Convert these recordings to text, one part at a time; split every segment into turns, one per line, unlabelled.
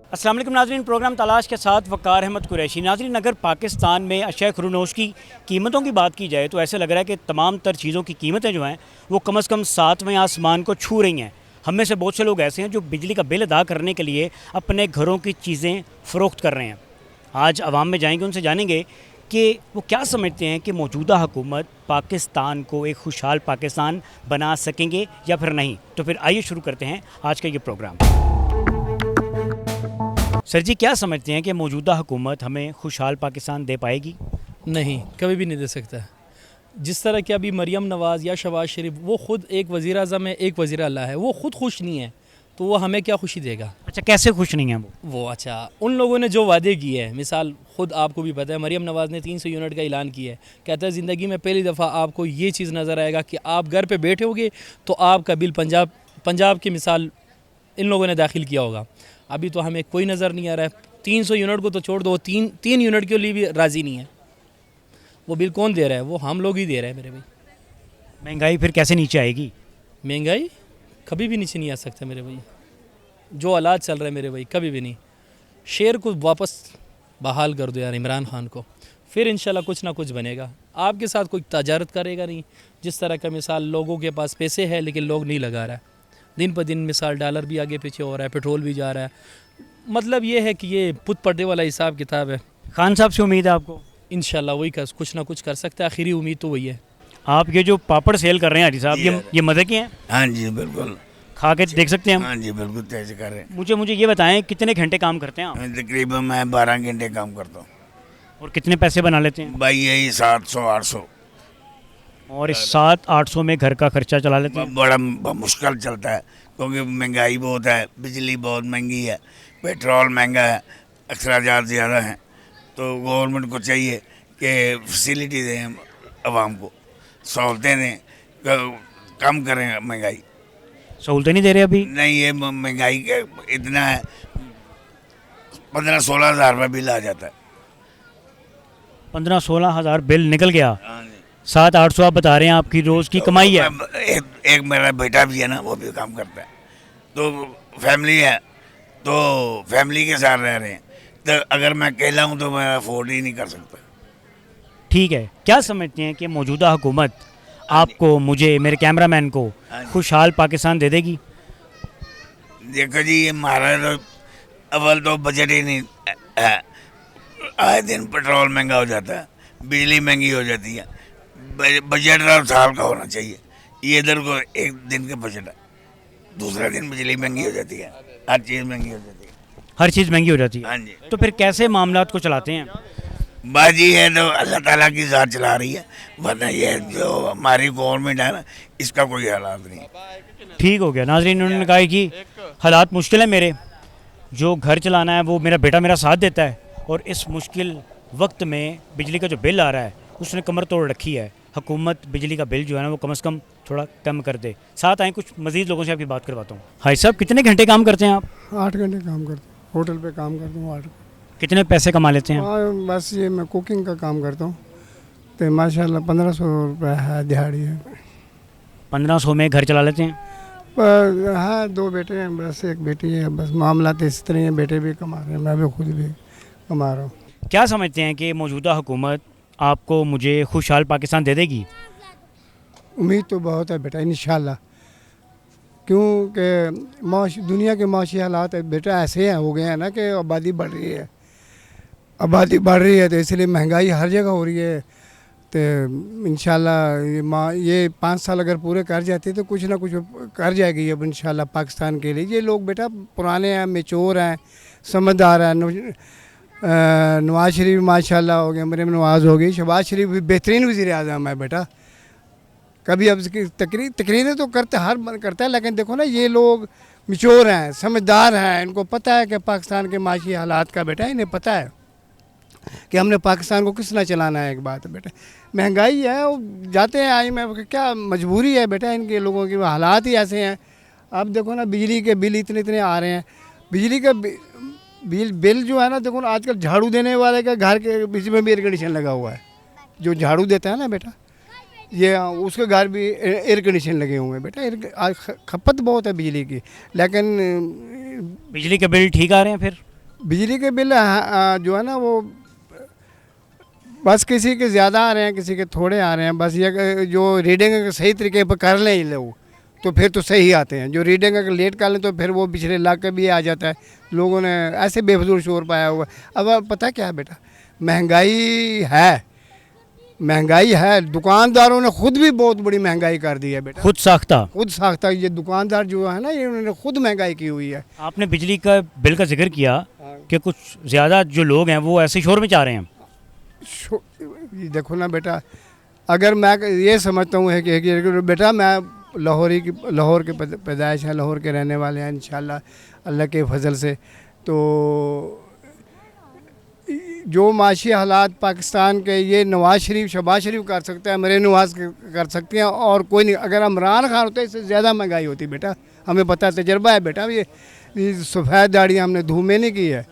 अस्सलाम वालेकुम नाज़रीन, प्रोग्राम तलाश के साथ वक़ार अहमद कुरैशी। नाज़रीन, अगर पाकिस्तान में अशिया खुरनोश की कीमतों की बात की जाए तो ऐसे लग रहा है कि तमाम तर चीज़ों की कीमतें जो हैं वो कम से कम 7वें आसमान को छू रही हैं। हम में से बहुत से लोग ऐसे हैं जो बिजली का बिल अदा करने के लिए अपने घरों की चीज़ें फ़रोख्त कर रहे हैं। आज अवाम में जाएंगे, उनसे जानेंगे कि वो क्या समझते हैं कि मौजूदा हुकूमत पाकिस्तान को एक खुशहाल पाकिस्तान बना सकेंगे या फिर नहीं। तो फिर आइए शुरू करते हैं आज का ये प्रोग्राम। सर जी, क्या समझते हैं कि मौजूदा हुकूमत हमें खुशहाल पाकिस्तान दे पाएगी?
नहीं, कभी भी नहीं दे सकता। जिस तरह कि अभी मरियम नवाज़ या शहबाज शरीफ, वो ख़ुद एक वज़ीर आज़म है, एक वज़ीर आला है, वो ख़ुद खुश नहीं है तो वो हमें क्या खुशी देगा?
अच्छा, कैसे खुश नहीं है वो?
अच्छा, उन लोगों ने जो वादे किए हैं, मिसाल ख़ुद आपको भी पता है, मरियम नवाज़ ने 300 यूनिट का ऐलान किया है। कहता है ज़िंदगी में पहली दफ़ा आपको ये चीज़ नज़र आएगा कि आप घर पर बैठे होगे तो आपका बिल पंजाब की मिसाल इन लोगों ने दाखिल किया होगा। अभी तो हमें कोई नज़र नहीं आ रहा है। 300 यूनिट को तो छोड़ दो, तीन यूनिट के लिए भी राज़ी नहीं है। वो बिल कौन दे रहा है? वो हम लोग ही दे रहे हैं मेरे भाई।
महंगाई फिर कैसे नीचे आएगी?
महंगाई कभी भी नीचे नहीं आ सकता मेरे भाई। जो हालात चल रहे हैं मेरे भाई, कभी भी नहीं। शेर को वापस बहाल कर दो यार, इमरान खान को, फिर इंशाल्लाह कुछ ना कुछ बनेगा। आपके साथ कोई तजारत करेगा नहीं। जिस तरह का मिसाल लोगों के पास पैसे है लेकिन लोग नहीं लगा रहा है। दिन पर दिन मिसाल डॉलर भी आगे पीछे हो रहा है, पेट्रोल भी जा रहा है। मतलब ये है कि ये पुत पर्दे वाला हिसाब किताब है।
खान साहब से उम्मीद है आपको?
इंशाल्लाह वही कुछ ना कुछ कर सकता है। आखिरी उम्मीद तो वही है।
आप ये जो पापड़ सेल कर रहे हैं हाजी साहब, ये मज़े के हैं?
हाँ जी बिल्कुल,
खा के देख सकते हैं हम?
हाँ जी बिल्कुल तेज कर रहे हैं।
मुझे ये बताएं, कितने घंटे काम करते हैं आप?
तकरीबन मैं 12 घंटे काम करता हूँ
और कितने पैसे बना लेते हैं?
भाई, यही 700-800।
और इस 700-800 में घर का खर्चा चला लेते हैं?
बड़ा मुश्किल चलता है क्योंकि महंगाई बहुत है, बिजली बहुत महंगी है, पेट्रोल महंगा है, अखराजात ज़्यादा हैं। तो गवर्नमेंट को चाहिए कि फैसिलिटी दें, आवाम को सहूलतें दें, कम करें महंगाई।
सहूलतें नहीं दे रहे अभी?
नहीं, ये महंगाई के इतना है, 15-16 हज़ार रुपये बिल आ जाता है।
15-16 हज़ार बिल निकल गया।
हाँ जी।
700-800 आप बता रहे हैं आपकी रोज़ की कमाई है?
एक मेरा बेटा भी है ना, वो भी काम करता है, तो फैमिली है, तो फैमिली के साथ रह रहे हैं। तो अगर मैं अकेला हूँ तो मैं अफोर्ड ही नहीं कर सकता।
ठीक है, क्या समझते हैं कि मौजूदा हुकूमत आपको, मुझे, मेरे कैमरामैन को खुशहाल पाकिस्तान दे देगी?
देखो जी, ये हमारा तो अव्वल तो बजट ही नहीं है। आए दिन पेट्रोल महंगा हो जाता है, बिजली महंगी हो जाती है। बजट हर साल का होना चाहिए। ये इधर को एक दिन का बजट है, दूसरा दिन बिजली महंगी हो जाती है, हर चीज़ महंगी हो जाती है।
हर चीज़ महंगी हो जाती है?
हाँ जी।
तो फिर कैसे मामलात को चलाते हैं?
बाजी है तो अल्लाह ताला की ज़ात चला रही है, वरना ये जो हमारी गवर्नमेंट है ना, इसका कोई हालात नहीं।
ठीक हो गया नाज़रीन, उन्होंने कहा कि हालात मुश्किल है मेरे, जो घर चलाना है वो मेरा बेटा मेरा साथ देता है, और इस मुश्किल वक्त में बिजली का जो बिल आ रहा है उसने कमर तोड़ रखी है। हुकूमत बिजली का बिल जो है ना वो कम से कम थोड़ा कम कर दे। साथ आए, कुछ मज़ीद लोगों से आपकी बात करवाता हूँ। भाई साहब, कितने घंटे काम करते हैं आप?
8 घंटे काम करता हूँ, होटल पे काम करता हूँ 8।
कितने पैसे कमा लेते हैं?
बस ये मैं कुकिंग का काम करता हूँ, तो माशाल्लाह 1500 रुपये है दिहाड़ी है।
1500 में घर चला लेते हैं?
पर हाँ, 2 बेटे हैं, बस एक बेटी है। बस मामला तो इस तरह है, बेटे भी कमा रहे हैं, मैं भी खुद भी कमा रहा हूँ।
क्या समझते हैं कि मौजूदा हुकूमत आपको, मुझे खुशहाल पाकिस्तान दे देगी?
उम्मीद तो बहुत है बेटा, इंशाल्लाह, क्योंकि दुनिया के माशी हालात बेटा ऐसे हैं, हो गए हैं ना कि आबादी बढ़ रही है। आबादी बढ़ रही है तो इसलिए महंगाई हर जगह हो रही है। तो इंशाल्लाह ये 5 साल अगर पूरे कर जाते तो कुछ ना कुछ कर जाएगी अब इंशाल्लाह पाकिस्तान के लिए। ये लोग बेटा पुराने हैं, मेच्योर हैं, समझदार हैं। नवाज शरीफ माशाल्लाह हो गया, मरीम नवाज़ हो गई, शहबाज शरीफ भी बेहतरीन वज़ीर आज़म है बेटा। कभी अब तकरीरें तो करते हर मन करता है, लेकिन देखो ना ये लोग मेच्योर हैं, समझदार हैं, इनको पता है कि पाकिस्तान के माशी हालात का बेटा, इन्हें पता है कि हमने पाकिस्तान को किस तरह चलाना है। एक बात है बेटा, महंगाई है, वो जाते हैं आई में, क्या मजबूरी है बेटा, इनके लोगों के हालात ही ऐसे हैं। अब देखो ना, बिजली के बिल इतने आ रहे हैं। बिजली का बिल जो है ना, देखो ना आजकल झाड़ू देने वाले का घर के बीच में भी एयर कंडीशन लगा हुआ है। जो झाड़ू देता है ना बेटा, ये उसके घर भी एयर कंडीशन लगे हुए हैं बेटा। खपत बहुत है बिजली की, लेकिन
बिजली के बिल ठीक आ रहे हैं फिर?
बिजली के बिल जो है ना वो बस किसी के ज़्यादा आ रहे हैं, किसी के थोड़े आ रहे हैं। बस ये जो रीडिंग सही तरीके पर कर लें ये लोग तो फिर तो सही आते हैं। जो रीडिंग अगर लेट कर लें तो फिर वो पिछले लाख का भी आ जाता है। लोगों ने ऐसे बेफजूल शोर पाया हुआ है। अब पता क्या है बेटा, महंगाई है। दुकानदारों ने खुद भी बहुत बड़ी महंगाई कर दी है बेटा,
खुद साख्ता।
ये दुकानदार जो है ना, ये उन्होंने खुद महंगाई की हुई है।
आपने बिजली का बिल का जिक्र किया कि कुछ ज़्यादा जो लोग हैं वो ऐसे शोर में चाह रहे हैं।
ये देखो ना बेटा, अगर मैं ये समझता हूँ है कि बेटा मैं लाहौर के पैदाइश है, लाहौर के रहने वाले हैं इंशाल्लाह अल्लाह के फजल से। तो जो माशी हालात पाकिस्तान के, ये नवाज़ शरीफ शहबाज शरीफ कर सकता है, मरीम नवाज़ कर सकते हैं और कोई नहीं। अगर इमरान खान होता है इससे ज़्यादा महंगाई होती बेटा, हमें पता तजर्बा है बेटा। ये सफ़ेद दाढ़ी हमने धूमें नहीं की है।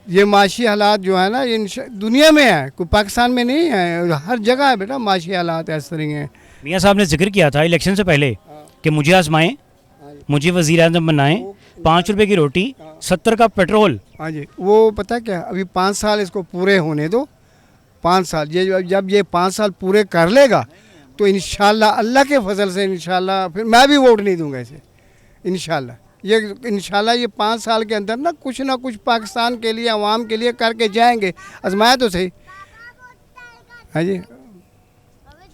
ये माशी हालात जो है ना ये दुनिया में है, कोई पाकिस्तान में नहीं है, हर जगह है बेटा माशी हालात इस तरह हैं।
मियाँ साहब ने जिक्र किया था इलेक्शन से पहले कि मुझे आजमाएं, मुझे वज़ीर आज़म बनाएं, 5 रुपए की रोटी, 70 का पेट्रोल।
हाँ जी, वो पता क्या, अभी 5 साल इसको पूरे होने दो। 5 साल जब ये 5 साल पूरे कर लेगा तो इंशाल्लाह अल्लाह के फजल से इंशाल्लाह फिर मैं भी वोट नहीं दूंगा इसे। इंशाल्लाह ये 5 साल के अंदर ना कुछ पाकिस्तान के लिए, अवाम के लिए करके जाएंगे। आजमाया तो सही। हाँ जी,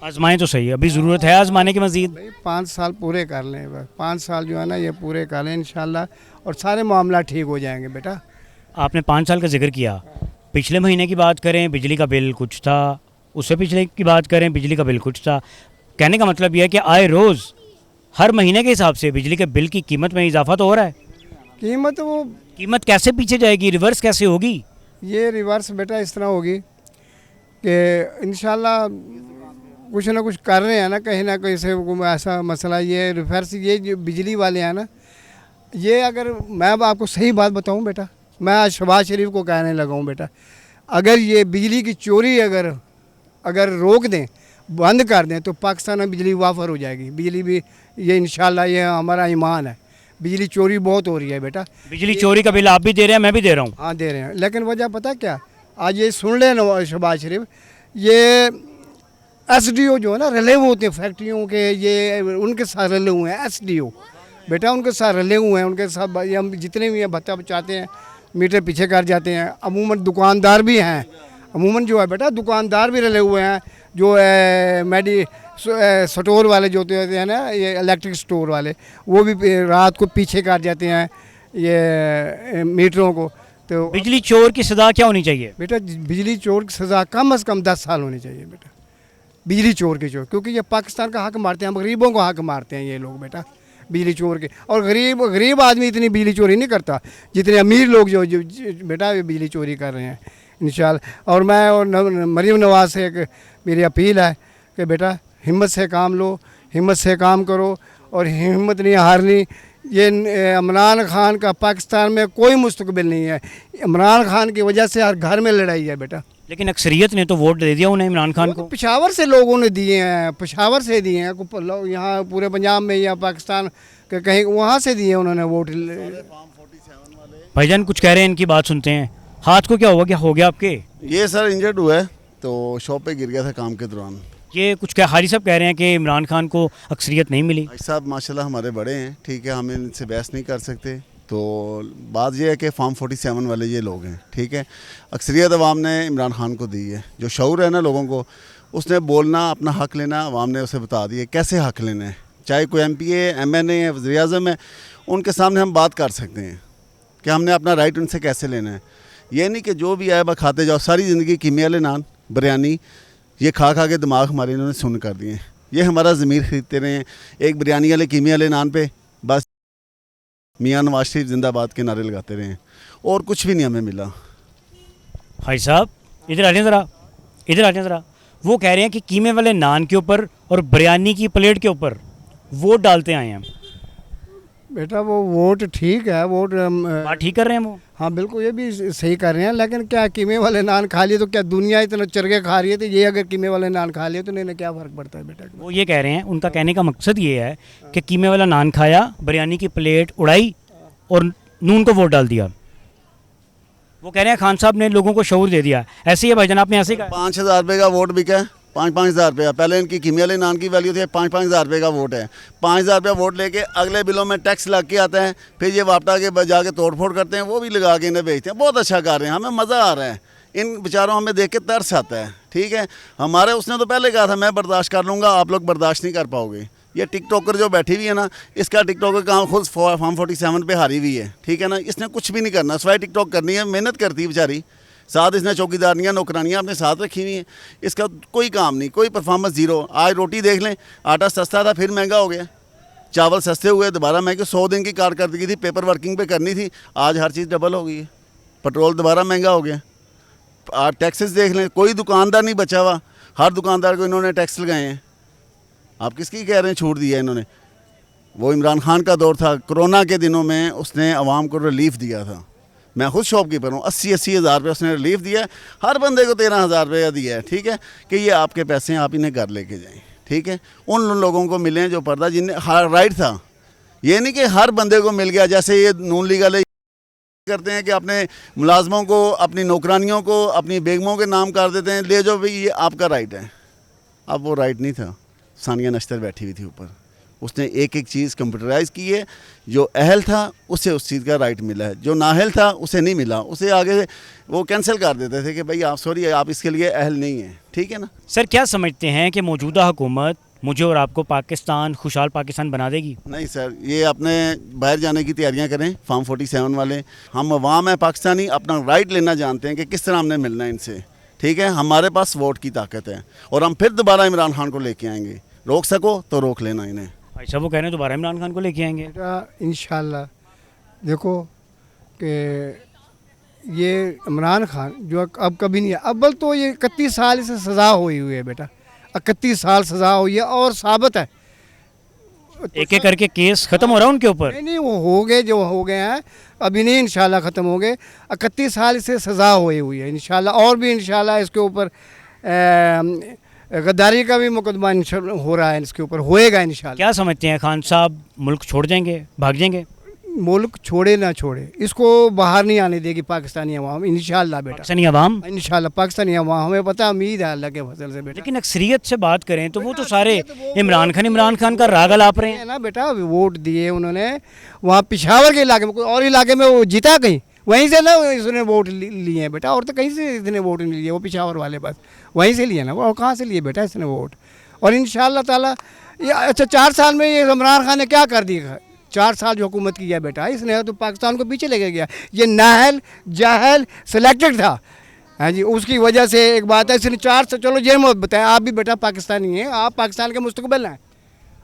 आजमाएं तो सही, अभी ज़रूरत है आजमाने की मज़ीद।
भाई 5 साल पूरे कर लें बस, 5 साल जो है ना ये पूरे कर लें इंशाल्लाह और सारे मामला ठीक हो जाएंगे बेटा।
आपने 5 साल का जिक्र किया, पिछले महीने की बात करें बिजली का बिल कुछ था, उससे पिछले की बात करें बिजली का बिल कुछ था। कहने का मतलब यह है कि आए रोज़ हर महीने के हिसाब से बिजली के बिल की कीमत में इजाफा तो हो रहा है। कीमत कैसे पीछे जाएगी, रिवर्स कैसे होगी?
ये रिवर्स बेटा इस तरह होगी कि इंशाल्लाह कुछ ना कुछ कर रहे हैं ना कहीं से ऐसा मसला। ये रिवर्स, ये जो बिजली वाले हैं ना, ये अगर मैं अब आपको सही बात बताऊं बेटा, मैं आज शहबाज शरीफ को कहने लगा हूँ बेटा, अगर ये बिजली की चोरी अगर रोक दें, बंद कर दें तो पाकिस्तान में बिजली वाफर हो जाएगी। बिजली भी ये इंशाल्लाह ये हमारा ईमान है। बिजली चोरी बहुत हो रही है बेटा।
बिजली चोरी का बिल आप भी दे रहे हैं, मैं भी दे रहा हूँ।
हाँ दे रहे हैं, लेकिन वजह पता क्या, आज ये सुन लें शहबाज शरीफ, ये SDO जो है ना रले हुए होते हैं फैक्ट्रियों के, ये उनके साथ रले हुए हैं। SDO बेटा उनके साथ रले हुए हैं, उनके साथ हम जितने भी हैं भत्ता बचाते हैं, मीटर पीछे कर जाते हैं। अमूमन दुकानदार भी हैं, अमूमन जो है बेटा दुकानदार भी रले हुए हैं। जो स्टोर वाले जो होते हैं ना, ये इलेक्ट्रिक स्टोर वाले, वो भी रात को पीछे कर जाते हैं ये मीटरों को। तो
बिजली चोर की सज़ा क्या होनी चाहिए
बेटा? बिजली चोर की सज़ा कम से कम 10 साल होनी चाहिए बेटा, बिजली चोर की क्योंकि ये पाकिस्तान का हक मारते हैं, हम गरीबों को हक मारते हैं ये लोग बेटा, बिजली चोर के। और गरीब आदमी इतनी बिजली चोरी नहीं करता जितने अमीर लोग जो बेटा ये बिजली चोरी कर रहे हैं इंशाल्लाह। और मैं और मरीम नवाज़ से एक मेरी अपील है कि बेटा हिम्मत से काम लो, हिम्मत से काम करो और हिम्मत नहीं हारनी। ये इमरान खान का पाकिस्तान में कोई मुस्तकबिल नहीं है। इमरान खान की वजह से हर घर में लड़ाई है बेटा।
लेकिन अक्सरियत ने तो वोट दे दिया उन्हें, इमरान खान को।
पेशावर से लोगों ने दिए हैं, पेशावर से दिए हैं, यहाँ पूरे पंजाब में या पाकिस्तान के कहीं वहाँ से दिए उन्होंने वोट।
भाईजान कुछ कह रहे हैं, इनकी बात सुनते हैं। हाथ को क्या हुआ, क्या हो गया आपके?
ये सर इंजर्ड हुआ है, तो शॉप पे गिर गया था काम के दौरान।
ये कुछ क्या हारी साहब कह रहे हैं कि इमरान खान को अक्सरियत नहीं मिली।
भाई साहब माशाल्लाह हमारे बड़े हैं, ठीक है, हम इनसे बहस नहीं कर सकते। तो बात ये है कि फार्म 47 वाले ये लोग हैं, ठीक है। अक्सरियत अवाम ने इमरान खान को दी है। जो शऊर है ना लोगों को, उसने बोलना, अपना हक लेना, अवाम ने उसे बता दिया कैसे हक लेना है। चाहे कोई MPA MNA है, वज़ीर आज़म है, उनके सामने हम बात कर सकते हैं कि हमने अपना राइट उनसे कैसे लेना है। ये नहीं कि जो भी आए बस खाते जाओ। सारी ज़िंदगी कीमे वाले नान, बिरयानी, ये खा के दिमाग हमारे इन्होंने सुन कर दिए। ये हमारा ज़मीर खरीदते रहे हैं एक बिरयानी वाले कीमे वाले नान पे, बस मियाँ नवाज शरीफ जिंदाबाद के नारे लगाते रहे हैं और कुछ भी नहीं हमें मिला।
भाई साहब इधर आ जाए ज़रा, इधर आ जाए ज़रा। वो कह रहे हैं कि कीमे वाले नान के ऊपर और बिरयानी की प्लेट के ऊपर वोट डालते आए हैं।
बेटा वो वोट ठीक है, वोट
बात ठीक कर रहे हैं वो।
हाँ बिल्कुल, ये भी सही कर रहे हैं। लेकिन क्या कीमे वाले नान खा लिए तो क्या दुनिया इतना चरगे खा रही है, तो ये अगर कीमे वाले नान खा लिए तो इन्हें क्या फ़र्क पड़ता है बेटा?
वो ये कह रहे हैं, उनका कहने का मकसद ये है कि कीमे वाला नान खाया, बिरयानी की प्लेट उड़ाई और नून को वोट डाल दिया। वो कह रहे हैं खान साहब ने लोगों को शऊर दे दिया, ऐसे ही है भाईजान, आपने ऐसे ही कहा?
5,000 रुपये का वोट बिका है, 5,000 रुपये। पहले इनकी कीमियाली नान की वैल्यू थी, 5,000 रुपये का वोट है। 5,000 रुपये वोट लेके अगले बिलों में टैक्स लग के आता है, फिर ये वापटा के जाके तोड़ फोड़ करते हैं, वो भी लगा के इन्हें बेचते हैं। बहुत अच्छा कर रहे हैं, हमें मज़ा आ रहा है, इन बेचारों हमें देख के तरस आता है। ठीक है, हमारे उसने तो पहले कहा था मैं बर्दाश्त कर लूँगा, आप लोग बर्दाश्त नहीं कर पाओगे। ये टिकटॉकर जो बैठी हुई है ना, इसका टिकटॉकर काम खुद फॉर्म 47 पे हारी हुई है। ठीक है ना, इसने कुछ भी नहीं करना, सिवाय टिकटॉक करनी है। मेहनत करती है बेचारी, साथ इसने चौकीदारियाँ नौकरानियाँ अपने साथ रखी हुई हैं। इसका कोई काम नहीं, कोई परफॉर्मेंस जीरो। आज रोटी देख लें, आटा सस्ता था फिर महंगा हो गया, चावल सस्ते हुए दोबारा महंगे। 100 दिन की कारकर्दगी थी, पेपर वर्किंग पे करनी थी, आज हर चीज़ डबल हो गई है। पेट्रोल दोबारा महंगा हो गया। आप टैक्सेस देख लें, कोई दुकानदार नहीं बचा हुआ, हर दुकानदार को इन्होंने टैक्स लगाए हैं। आप किसकी कह रहे हैं छूट दिया इन्होंने? वो इमरान खान का दौर था, कोरोना के दिनों में उसने आवाम को रिलीफ दिया था। मैं खुद शॉपकीपर हूँ, 80 हज़ार रुपये उसने रिलीफ दिया है, हर बंदे को 13,000 रुपया दिया है। ठीक है, कि ये आपके पैसे हैं, आप इन्हें घर लेके जाएं। ठीक है, उन लोगों को मिले जो पर्दा जिन्हें राइट था, ये नहीं कि हर बंदे को मिल गया। जैसे ये नून लीग वाले करते हैं कि अपने मुलाजमों को, अपनी नौकरानियों को, अपनी बेगमों के नाम कर देते हैं, ले जाओ भाई ये आपका राइट है। अब वो राइट नहीं था, सानिया नश्तर बैठी हुई थी ऊपर, उसने एक एक चीज़ कंप्यूटराइज़ की है। जो अहल था उसे उस चीज़ का राइट मिला है, जो नाअहल था उसे नहीं मिला, उसे आगे वो कैंसिल कर देते थे कि भाई आप सॉरी आप इसके लिए अहल नहीं हैं। ठीक है ना
सर, क्या समझते हैं कि मौजूदा हुकूमत मुझे और आपको पाकिस्तान, खुशहाल पाकिस्तान बना देगी?
नहीं सर, ये अपने बाहर जाने की तैयारियां करें, फॉर्म 47 वाले। हम अवाम है पाकिस्तानी, अपना राइट लेना जानते हैं कि किस तरह हमने मिलना है इनसे। ठीक है, हमारे पास वोट की ताकत है और हम फिर दोबारा इमरान खान को लेके आएंगे। रोक सको तो रोक लेना इन्हें।
अच्छा, वो कह रहे हैं दोबारा इमरान खान को लेके आएंगे।
बेटा इंशाल्लाह देखो कि ये इमरान खान जो अब कभी नहीं है, अव्वल तो ये 31 साल से सज़ा हुई है बेटा, 31 साल सज़ा हुई है और साबित है।
एक एक करके केस खत्म हो रहा है उनके ऊपर।
नहीं वो हो गए, जो हो गए हैं अभी नहीं, इंशाल्लाह ख़त्म हो गए। 31 साल से सज़ा हुई है इंशाल्लाह, और भी इंशाल्लाह इसके ऊपर गद्दारी का भी मुकदमा हो रहा है, इसके ऊपर होएगा इंशाल्लाह।
क्या समझते हैं खान साहब मुल्क छोड़ जाएंगे, भाग जाएंगे?
मुल्क छोड़े ना छोड़े, इसको बाहर नहीं आने देगी पाकिस्तानी अवाम इंशाल्लाह बेटा,
पाकिस्तानी अवाम
इंशाल्लाह पाकिस्तानी अवाम, हमें पता उम्मीद है अल्लाह के फजल से बेटा।
लेकिन अक्सरियत से बात करें तो वो तो सारे इमरान खान का राग अलाप रहे हैं।
है ना बेटा, अभी वोट दिए उन्होंने वहाँ पिशावर के इलाके में, कोई और इलाके में वो जीता कहीं, वहीं से ना इसने वोट लिए हैं बेटा, और तो कहीं से इसने वोट नहीं लिए, वो पिशावर वाले बस वहीं से लिए ना, वो कहाँ से लिए बेटा इसने वोट। और इंशाल्लाह ताला ये अच्छा 4 साल में ये इमरान खान ने क्या कर दिया? 4 साल जो हुकूमत की है बेटा इसने, तो पाकिस्तान को पीछे लेके गया। ये नाहल जाहल सिलेक्टेड था, हाँ जी, उसकी वजह से एक बात है, इसने 4 से चलो ये मत बताएं, आप भी बेटा पाकिस्तानी हैं, आप पाकिस्तान के मुस्तकबिल हैं,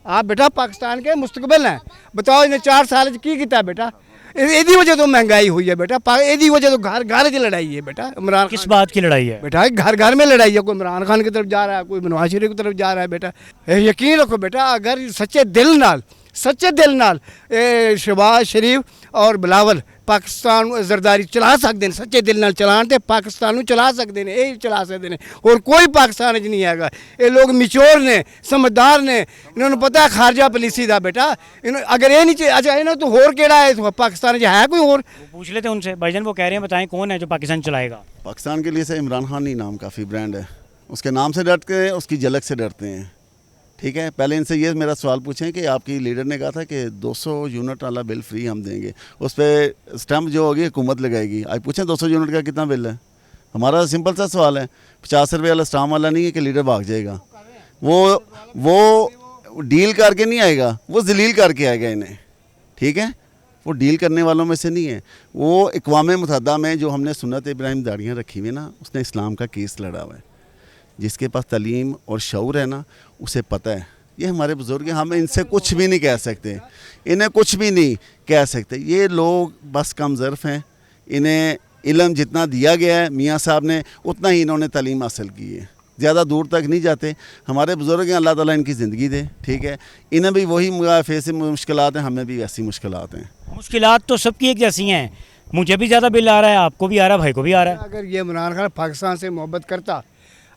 आप बेटा पाकिस्तान के मुस्तकबिल हैं। बताओ इन्हें 4 साल की किया बेटा, यही वजह तो महंगाई हुई है बेटा, यही वजह तो घर घर की लड़ाई है बेटा। इमरान
किस बात की लड़ाई है
बेटा? घर घर में लड़ाई है, कोई इमरान खान की तरफ जा रहा है, कोई नवाज शरीफ की तरफ जा रहा है बेटा। यकीन रखो बेटा, अगर सच्चे दिल नाल शहबाज शरीफ और बिलावल पाकिस्तान जरदारी चला सकते हैं, सच्चे दिल नाल चलान ते पाकिस्तान चला सकते हैं, यही चला सकते हैं, और कोई पाकिस्तान नहीं आएगा। ये लोग मिचोर ने, समझदार ने, इन्होंने पता है खारजा पॉलिसी का बेटा। अगर ये नहीं अच्छा इन्होंने तो होर केड़ा है तो पाकिस्तान है कोई और?
पूछ लेते हैं उनसे। भाईजान वो कह रहे हैं बताएं कौन है जो पाकिस्तान चलाएगा?
पाकिस्तान के लिए से इमरान खान ही नाम काफ़ी ब्रांड है, उसके नाम से डरते हैं, उसकी झलक से डरते हैं। ठीक है, पहले इनसे ये मेरा सवाल पूछें कि आपकी लीडर ने कहा था कि 200 यूनिट वाला बिल फ्री हम देंगे, उस पर स्टैम्प जो होगी हुकूमत लगाएगी। आज पूछें 200 यूनिट का कितना बिल है? हमारा सिंपल सा सवाल है, 50 रुपये वाला स्टाम्प वाला नहीं है कि लीडर भाग जाएगा। वो डील करके नहीं आएगा, वो जलील करके आएगा इन्हें। ठीक है, वो डील करने वालों में से नहीं है। वो अक़वाम मुत्तहिदा में जो हमने सुन्नत इब्राहिम दाढ़ियाँ रखी हुई ना, उसने इस्लाम का केस लड़ा हुआ है। जिसके पास तलीम और शऊर है ना, उसे पता है। ये हमारे बुज़ुर्ग हैं, हम इनसे कुछ भी नहीं कह सकते, इन्हें कुछ भी नहीं कह सकते। ये लोग बस कम ज़र्फ़ हैं, इन्हें इल्म जितना दिया गया है मियाँ साहब ने, उतना ही इन्होंने तालीम हासिल की है, ज़्यादा दूर तक नहीं जाते। हमारे बुज़ुर्ग हैं, अल्लाह ताला इनकी ज़िंदगी दे। ठीक है, इन्हें भी वही फेस मुश्किलात हैं, हमें भी वैसी मुश्किलात हैं।
मुश्किलात तो सबकी एक जैसी हैं, मुझे भी ज़्यादा बिल आ रहा है, आपको भी आ रहा है, भाई को भी आ रहा है।
अगर ये इमरान खान पाकिस्तान से मोहब्बत करता,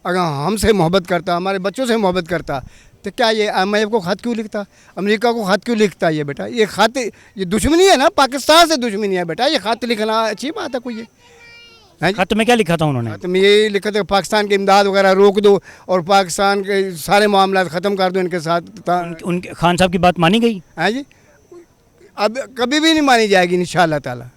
अगर हमसे मोहब्बत करता, हमारे बच्चों से मोहब्बत करता, तो क्या ये IMF को ख़त क्यों लिखता, अमेरिका को ख़त क्यों लिखता? ये बेटा ये ख़त, ये दुश्मनी है ना, पाकिस्तान से दुश्मनी है बेटा, ये ख़त लिखना अच्छी बात है कोई? हैं जी?
खत में क्या लिखा था उन्होंने?
तो मैं यही लिखा था पाकिस्तान की इमदाद वगैरह रोक दो और पाकिस्तान के सारे मामला ख़त्म कर दो इनके साथ।
उनके खान साहब की बात मानी गई?
हैं जी? अब कभी भी नहीं मानी जाएगी इंशाल्लाह ताला,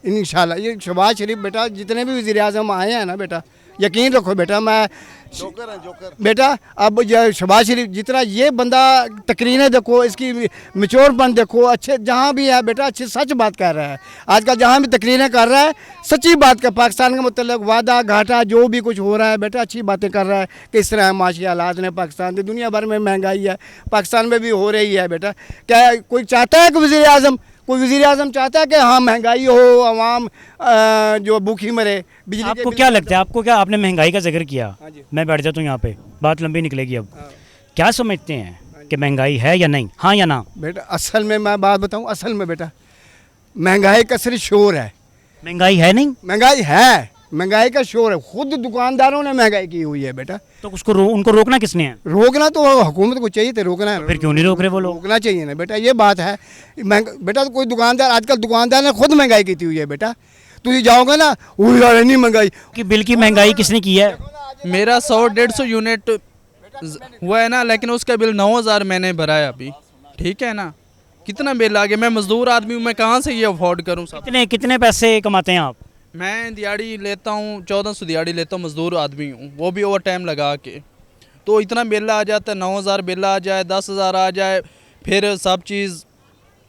इंशाल्लाह। ये शहबाज शरीफ बेटा जितने भी वज़ीर आज़म आए हैं ना बेटा, यकीन रखो बेटा, मैं
जोकर है जोकर।
बेटा अब शहबाज शरीफ जितना ये बंदा तकरीरें देखो, इसकी मिचोरपन देखो, अच्छे जहाँ भी है बेटा अच्छी सच बात कर रहा है। आजकल जहाँ भी तकरीरें कर रहा है सच्ची बात का, पाकिस्तान के मतलब वादा घाटा जो भी कुछ हो रहा है बेटा अच्छी बातें कर रहा है। किस तरह है माशी हालात ने पाकिस्तान के, दुनिया भर में महंगाई है, पाकिस्तान में भी हो रही है बेटा। क्या कोई चाहता है कि वज़ीर आज़म, कोई वज़ीर आज़म चाहता है कि हाँ महंगाई हो, आवाम जो भूखी मरे? बिजली
आपको क्या लगता है, आपको क्या, आपने महंगाई का जिक्र किया,
हाँ जी।
मैं बैठ जाता हूँ यहाँ पे, बात लंबी निकलेगी अब। क्या समझते हैं कि महंगाई है या नहीं, हाँ या ना?
बेटा असल में मैं बात बताऊं, असल में बेटा महंगाई का सिर्फ शोर है।
महंगाई है नहीं?
महंगाई है, महंगाई का शोर है, खुद दुकानदारों ने महंगाई की हुई है बेटा।
तो उसको उनको रोकना किसने है?
रोकना तो हुकूमत को चाहिए थे, रोकना है।
फिर क्यों नहीं रोक रहे वो लोग?
रोकना चाहिए ना बेटा, ये बात है। बेटा तो कोई दुकानदार, आजकल दुकानदार ने खुद महंगाई की हुई है बेटा। तुम जाओगे ना वो यार नहीं महंगाई
कि बिल की महंगाई किसने की है?
मेरा 100-150 यूनिट हुआ है ना, लेकिन उसका बिल 9,000 मैंने भरा है अभी, ठीक है ना। कितना बिल आ गया, मैं मजदूर आदमी हूँ, मैं कहाँ से ये अफोर्ड करूँ सब।
कितने कितने पैसे कमाते हैं आप?
मैं दिहाड़ी लेता हूँ, 1400 दिहाड़ी लेता हूँ, मजदूर आदमी हूँ, वो भी ओवर टाइम लगा के। तो इतना बिल आ जाता है, 9,000 बिल आ जाए, 10,000 आ जाए, फिर सब चीज़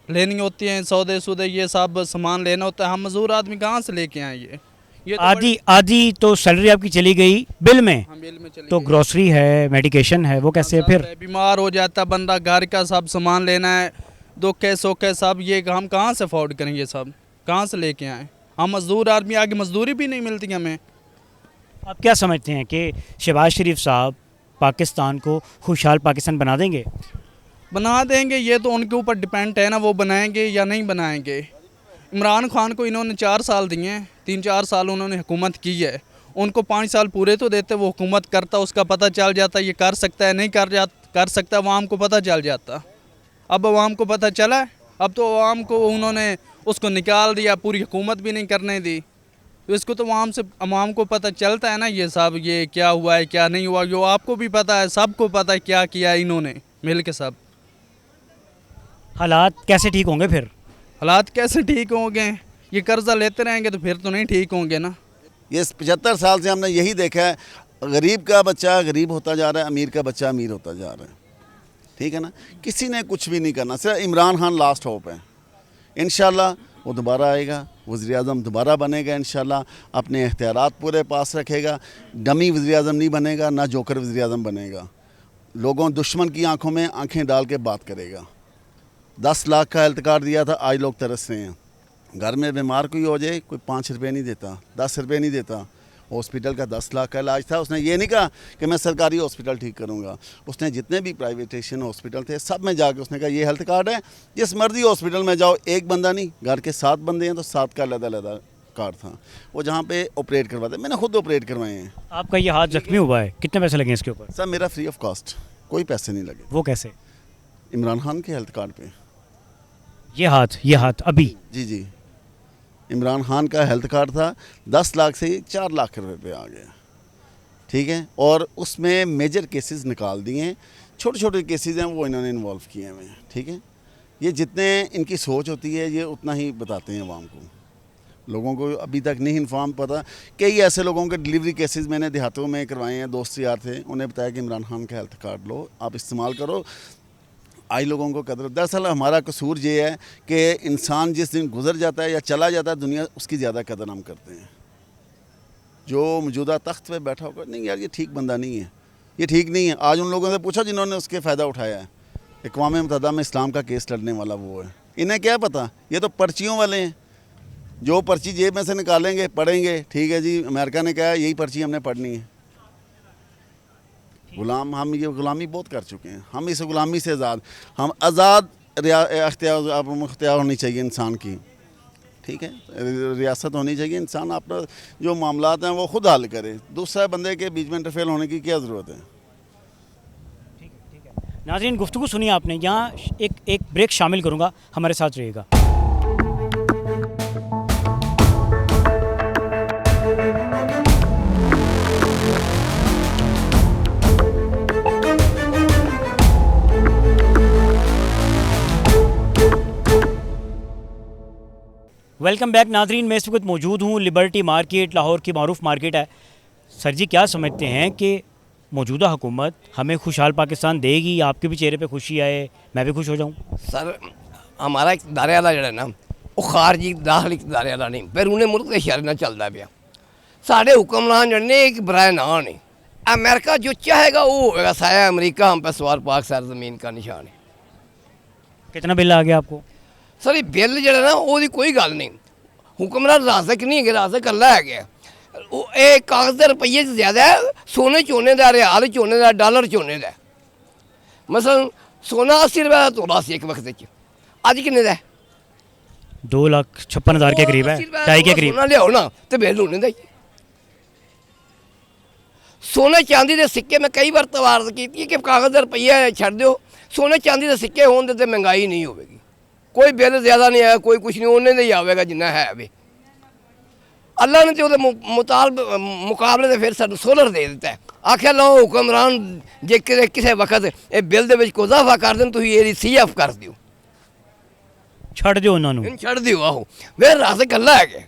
लेनी होती है, सौदे सूदे ये सब सामान लेना होता है। हम मजदूर आदमी कहाँ से लेके आए ये तो
आधी आधी तो सैलरी आपकी चली गई बिल में,
हम बिल में चले
तो ग्रोसरी है, मेडिकेशन है, वो कैसे है फिर?
बीमार हो जाता बंदा, घर का सब सामान लेना है, दुखे सोखे सब, ये हम कहाँ से अफोर्ड करेंगे, सब कहाँ से लेके आए? हम मजदूर आदमी, आगे मजदूरी भी नहीं मिलती हमें।
आप क्या समझते हैं कि शहबाज शरीफ साहब पाकिस्तान को खुशहाल पाकिस्तान बना देंगे?
बना देंगे, ये तो उनके ऊपर डिपेंड है ना, वो बनाएंगे या नहीं बनाएंगे। इमरान खान को इन्होंने 4 साल दिए हैं, 3-4 साल उन्होंने हुकूमत की है, उनको 5 साल पूरे तो देते, वो हुकूमत करता, उसका पता चल जाता ये कर सकता है नहीं कर सकता, अवाम को पता चल जाता। अब अवाम को पता चला है, अब तो अवाम को उन्होंने उसको निकाल दिया, पूरी हुकूमत भी नहीं करने दी। तो इसको तो अवाम को पता चलता है ना, ये सब ये क्या हुआ है क्या नहीं हुआ, जो आपको भी पता है, सबको पता है क्या किया है इन्होंने मिल के सब।
हालात कैसे ठीक होंगे फिर?
हालात कैसे ठीक होंगे, ये कर्जा लेते रहेंगे तो फिर तो नहीं ठीक होंगे ना।
ये 75 साल से हमने यही देखा है, गरीब का बच्चा गरीब होता जा रहा है, अमीर का बच्चा अमीर होता जा रहा है, ठीक है ना। किसी ने कुछ भी नहीं करना, सिर्फ इमरान खान लास्ट होप है। इंशाल्लाह वो दोबारा आएगा, वज़ीर आज़म दोबारा बनेगा इंशाल्लाह, अपने इख्तियारात पूरे पास रखेगा, डमी वज़ीर आज़म नहीं बनेगा, ना जोकर वज़ीर आज़म बनेगा। लोगों दुश्मन की आंखों में आंखें डाल के बात करेगा। 10 लाख का हेल्थ कार्ड दिया था, आज लोग तरस रहे हैं। घर में बीमार कोई हो जाए, कोई 5 रुपये नहीं देता, 10 रुपये नहीं देता। हॉस्पिटल का 10 लाख का इलाज था, उसने ये नहीं कहा कि मैं सरकारी हॉस्पिटल ठीक करूंगा। उसने जितने भी प्राइवेटेशन हॉस्पिटल थे सब में जाके उसने कहा ये हेल्थ कार्ड है, जिस मर्जी हॉस्पिटल में जाओ, एक बंदा नहीं, घर के 7 बंदे हैं तो 7 का अलग-अलग कार्ड था, वो जहाँ पे ऑपरेट करवाते। मैंने खुद ऑपरेट करवाए हैं।
आपका ये हाथ जख्मी हुआ है, कितने पैसे लगे इसके ऊपर?
सर मेरा फ्री ऑफ कॉस्ट, कोई पैसे नहीं लगे।
वो कैसे?
इमरान खान के हेल्थ कार्ड पे।
ये हाथ अभी?
जी जी, इमरान खान का हेल्थ कार्ड था, 10 लाख से 4 लाख रुपए पे आ गया, ठीक है। और उसमें मेजर केसेस निकाल दिए हैं, छोटे छोटे केसेस हैं वो इन्होंने इन्वॉल्व किए हुए हैं, ठीक है। ये जितने इनकी सोच होती है ये उतना ही बताते हैं आवाम को, लोगों को अभी तक नहीं इन्फॉर्म पता। कई ऐसे लोगों के डिलीवरी केसेस मैंने देहातों में करवाए हैं, दोस्त यार थे, उन्हें बताया कि इमरान खान का हेल्थ कार्ड लो, आप इस्तेमाल करो, आई लोगों को कदर। दरअसल हमारा कसूर ये है कि इंसान जिस दिन गुजर जाता है या चला जाता है, दुनिया उसकी ज़्यादा कदर हम करते हैं। जो मौजूदा तख्त पे बैठा होगा, नहीं यार ये ठीक बंदा नहीं है, ये ठीक नहीं है। आज उन लोगों से पूछा जिन्होंने उसके फ़ायदा उठाया है, अक़वाम मुत्तहिदा में इस्लाम का केस लड़ने वाला वो है। इन्हें क्या पता, ये तो पर्चियों वाले हैं, जो पर्ची जेब में से निकालेंगे पढ़ेंगे, ठीक है जी अमेरिका ने कहा यही पर्ची हमने पढ़नी है। गुलाम, हम ये गुलामी बहुत कर चुके हैं, हम इस गुलामी से आज़ाद, हम आज़ाद अख्तियार होनी चाहिए इंसान की, ठीक है। रियासत होनी चाहिए, इंसान अपना जो मामलात हैं वो खुद हल करे, दूसरा बंदे के बीच में इंटरफेयर होने की क्या ज़रूरत है।
नाज़रीन गुफ्तगू सुनिए आपने, यहाँ एक ब्रेक शामिल करूँगा, हमारे साथ रहिएगा। वेलकम बैक नाजरीन, मैं इस वक्त मौजूद हूँ लिबर्टी मार्केट, लाहौर की मारूफ मार्केट है। सर जी, क्या समझते हैं कि मौजूदा हुकूमत हमें खुशहाल पाकिस्तान देगी? आपके भी चेहरे पे खुशी आए, मैं भी खुश हो जाऊँ।
सर हमारा इकतदार वाला जड़ा ना वो खारजी दाखिल इकतदार वाला नहीं, बैरून मुल्क के इशारे ਨਾਲ ਚੱਲਦਾ ਪਿਆ। साढ़े हुक्मरान जड़ने एक बराए ना नहीं, अमेरिका जो चाहेगा वो होगा, साया अमेरिका हम पे सवार पाक सर ज़मीन का निशान है।
कितना बिल आ गया आपको?
सर ये बिल जड़ा ना वो कोई गल नहीं, हुक्मरान राजक नहीं है, राजक अल्लाह है गया। एक कागज़ दे रुपये से ज़्यादा है सोने चोने का, रियाल चोने का, डॉलर चोने का। मसलन सोना 80 रुपये का तोला सी एक वक्त अज किन्ने का?
2,56,000 के करीब है, 2.5 के करीब।
सोना लियाओ ना तो बिल होने का ही। सोने चांदी के सिक्के मैं कई बार तवारत की कि कागज़ दे रुपये छड़ दो, सोने चांदी के सिक्के होने तो महंगाई नहीं होगी। कोई बिल ज़्यादा नहीं आया, कोई कुछ नहीं, उन्हें ही आएगा जिन्ना है भी। अल्लाह ने तो मुकाबले से फिर सानू सोलर दे दिता है। आख्या लो हुक्मरान जे किसी वक्त ये बिल दे कोई इजाफा कर देन, तुसीं ये CF कर दिओ,
छड़ दो उन्होंने,
छड़ दिओ। आहो फिर राज़िक अल्लाह है।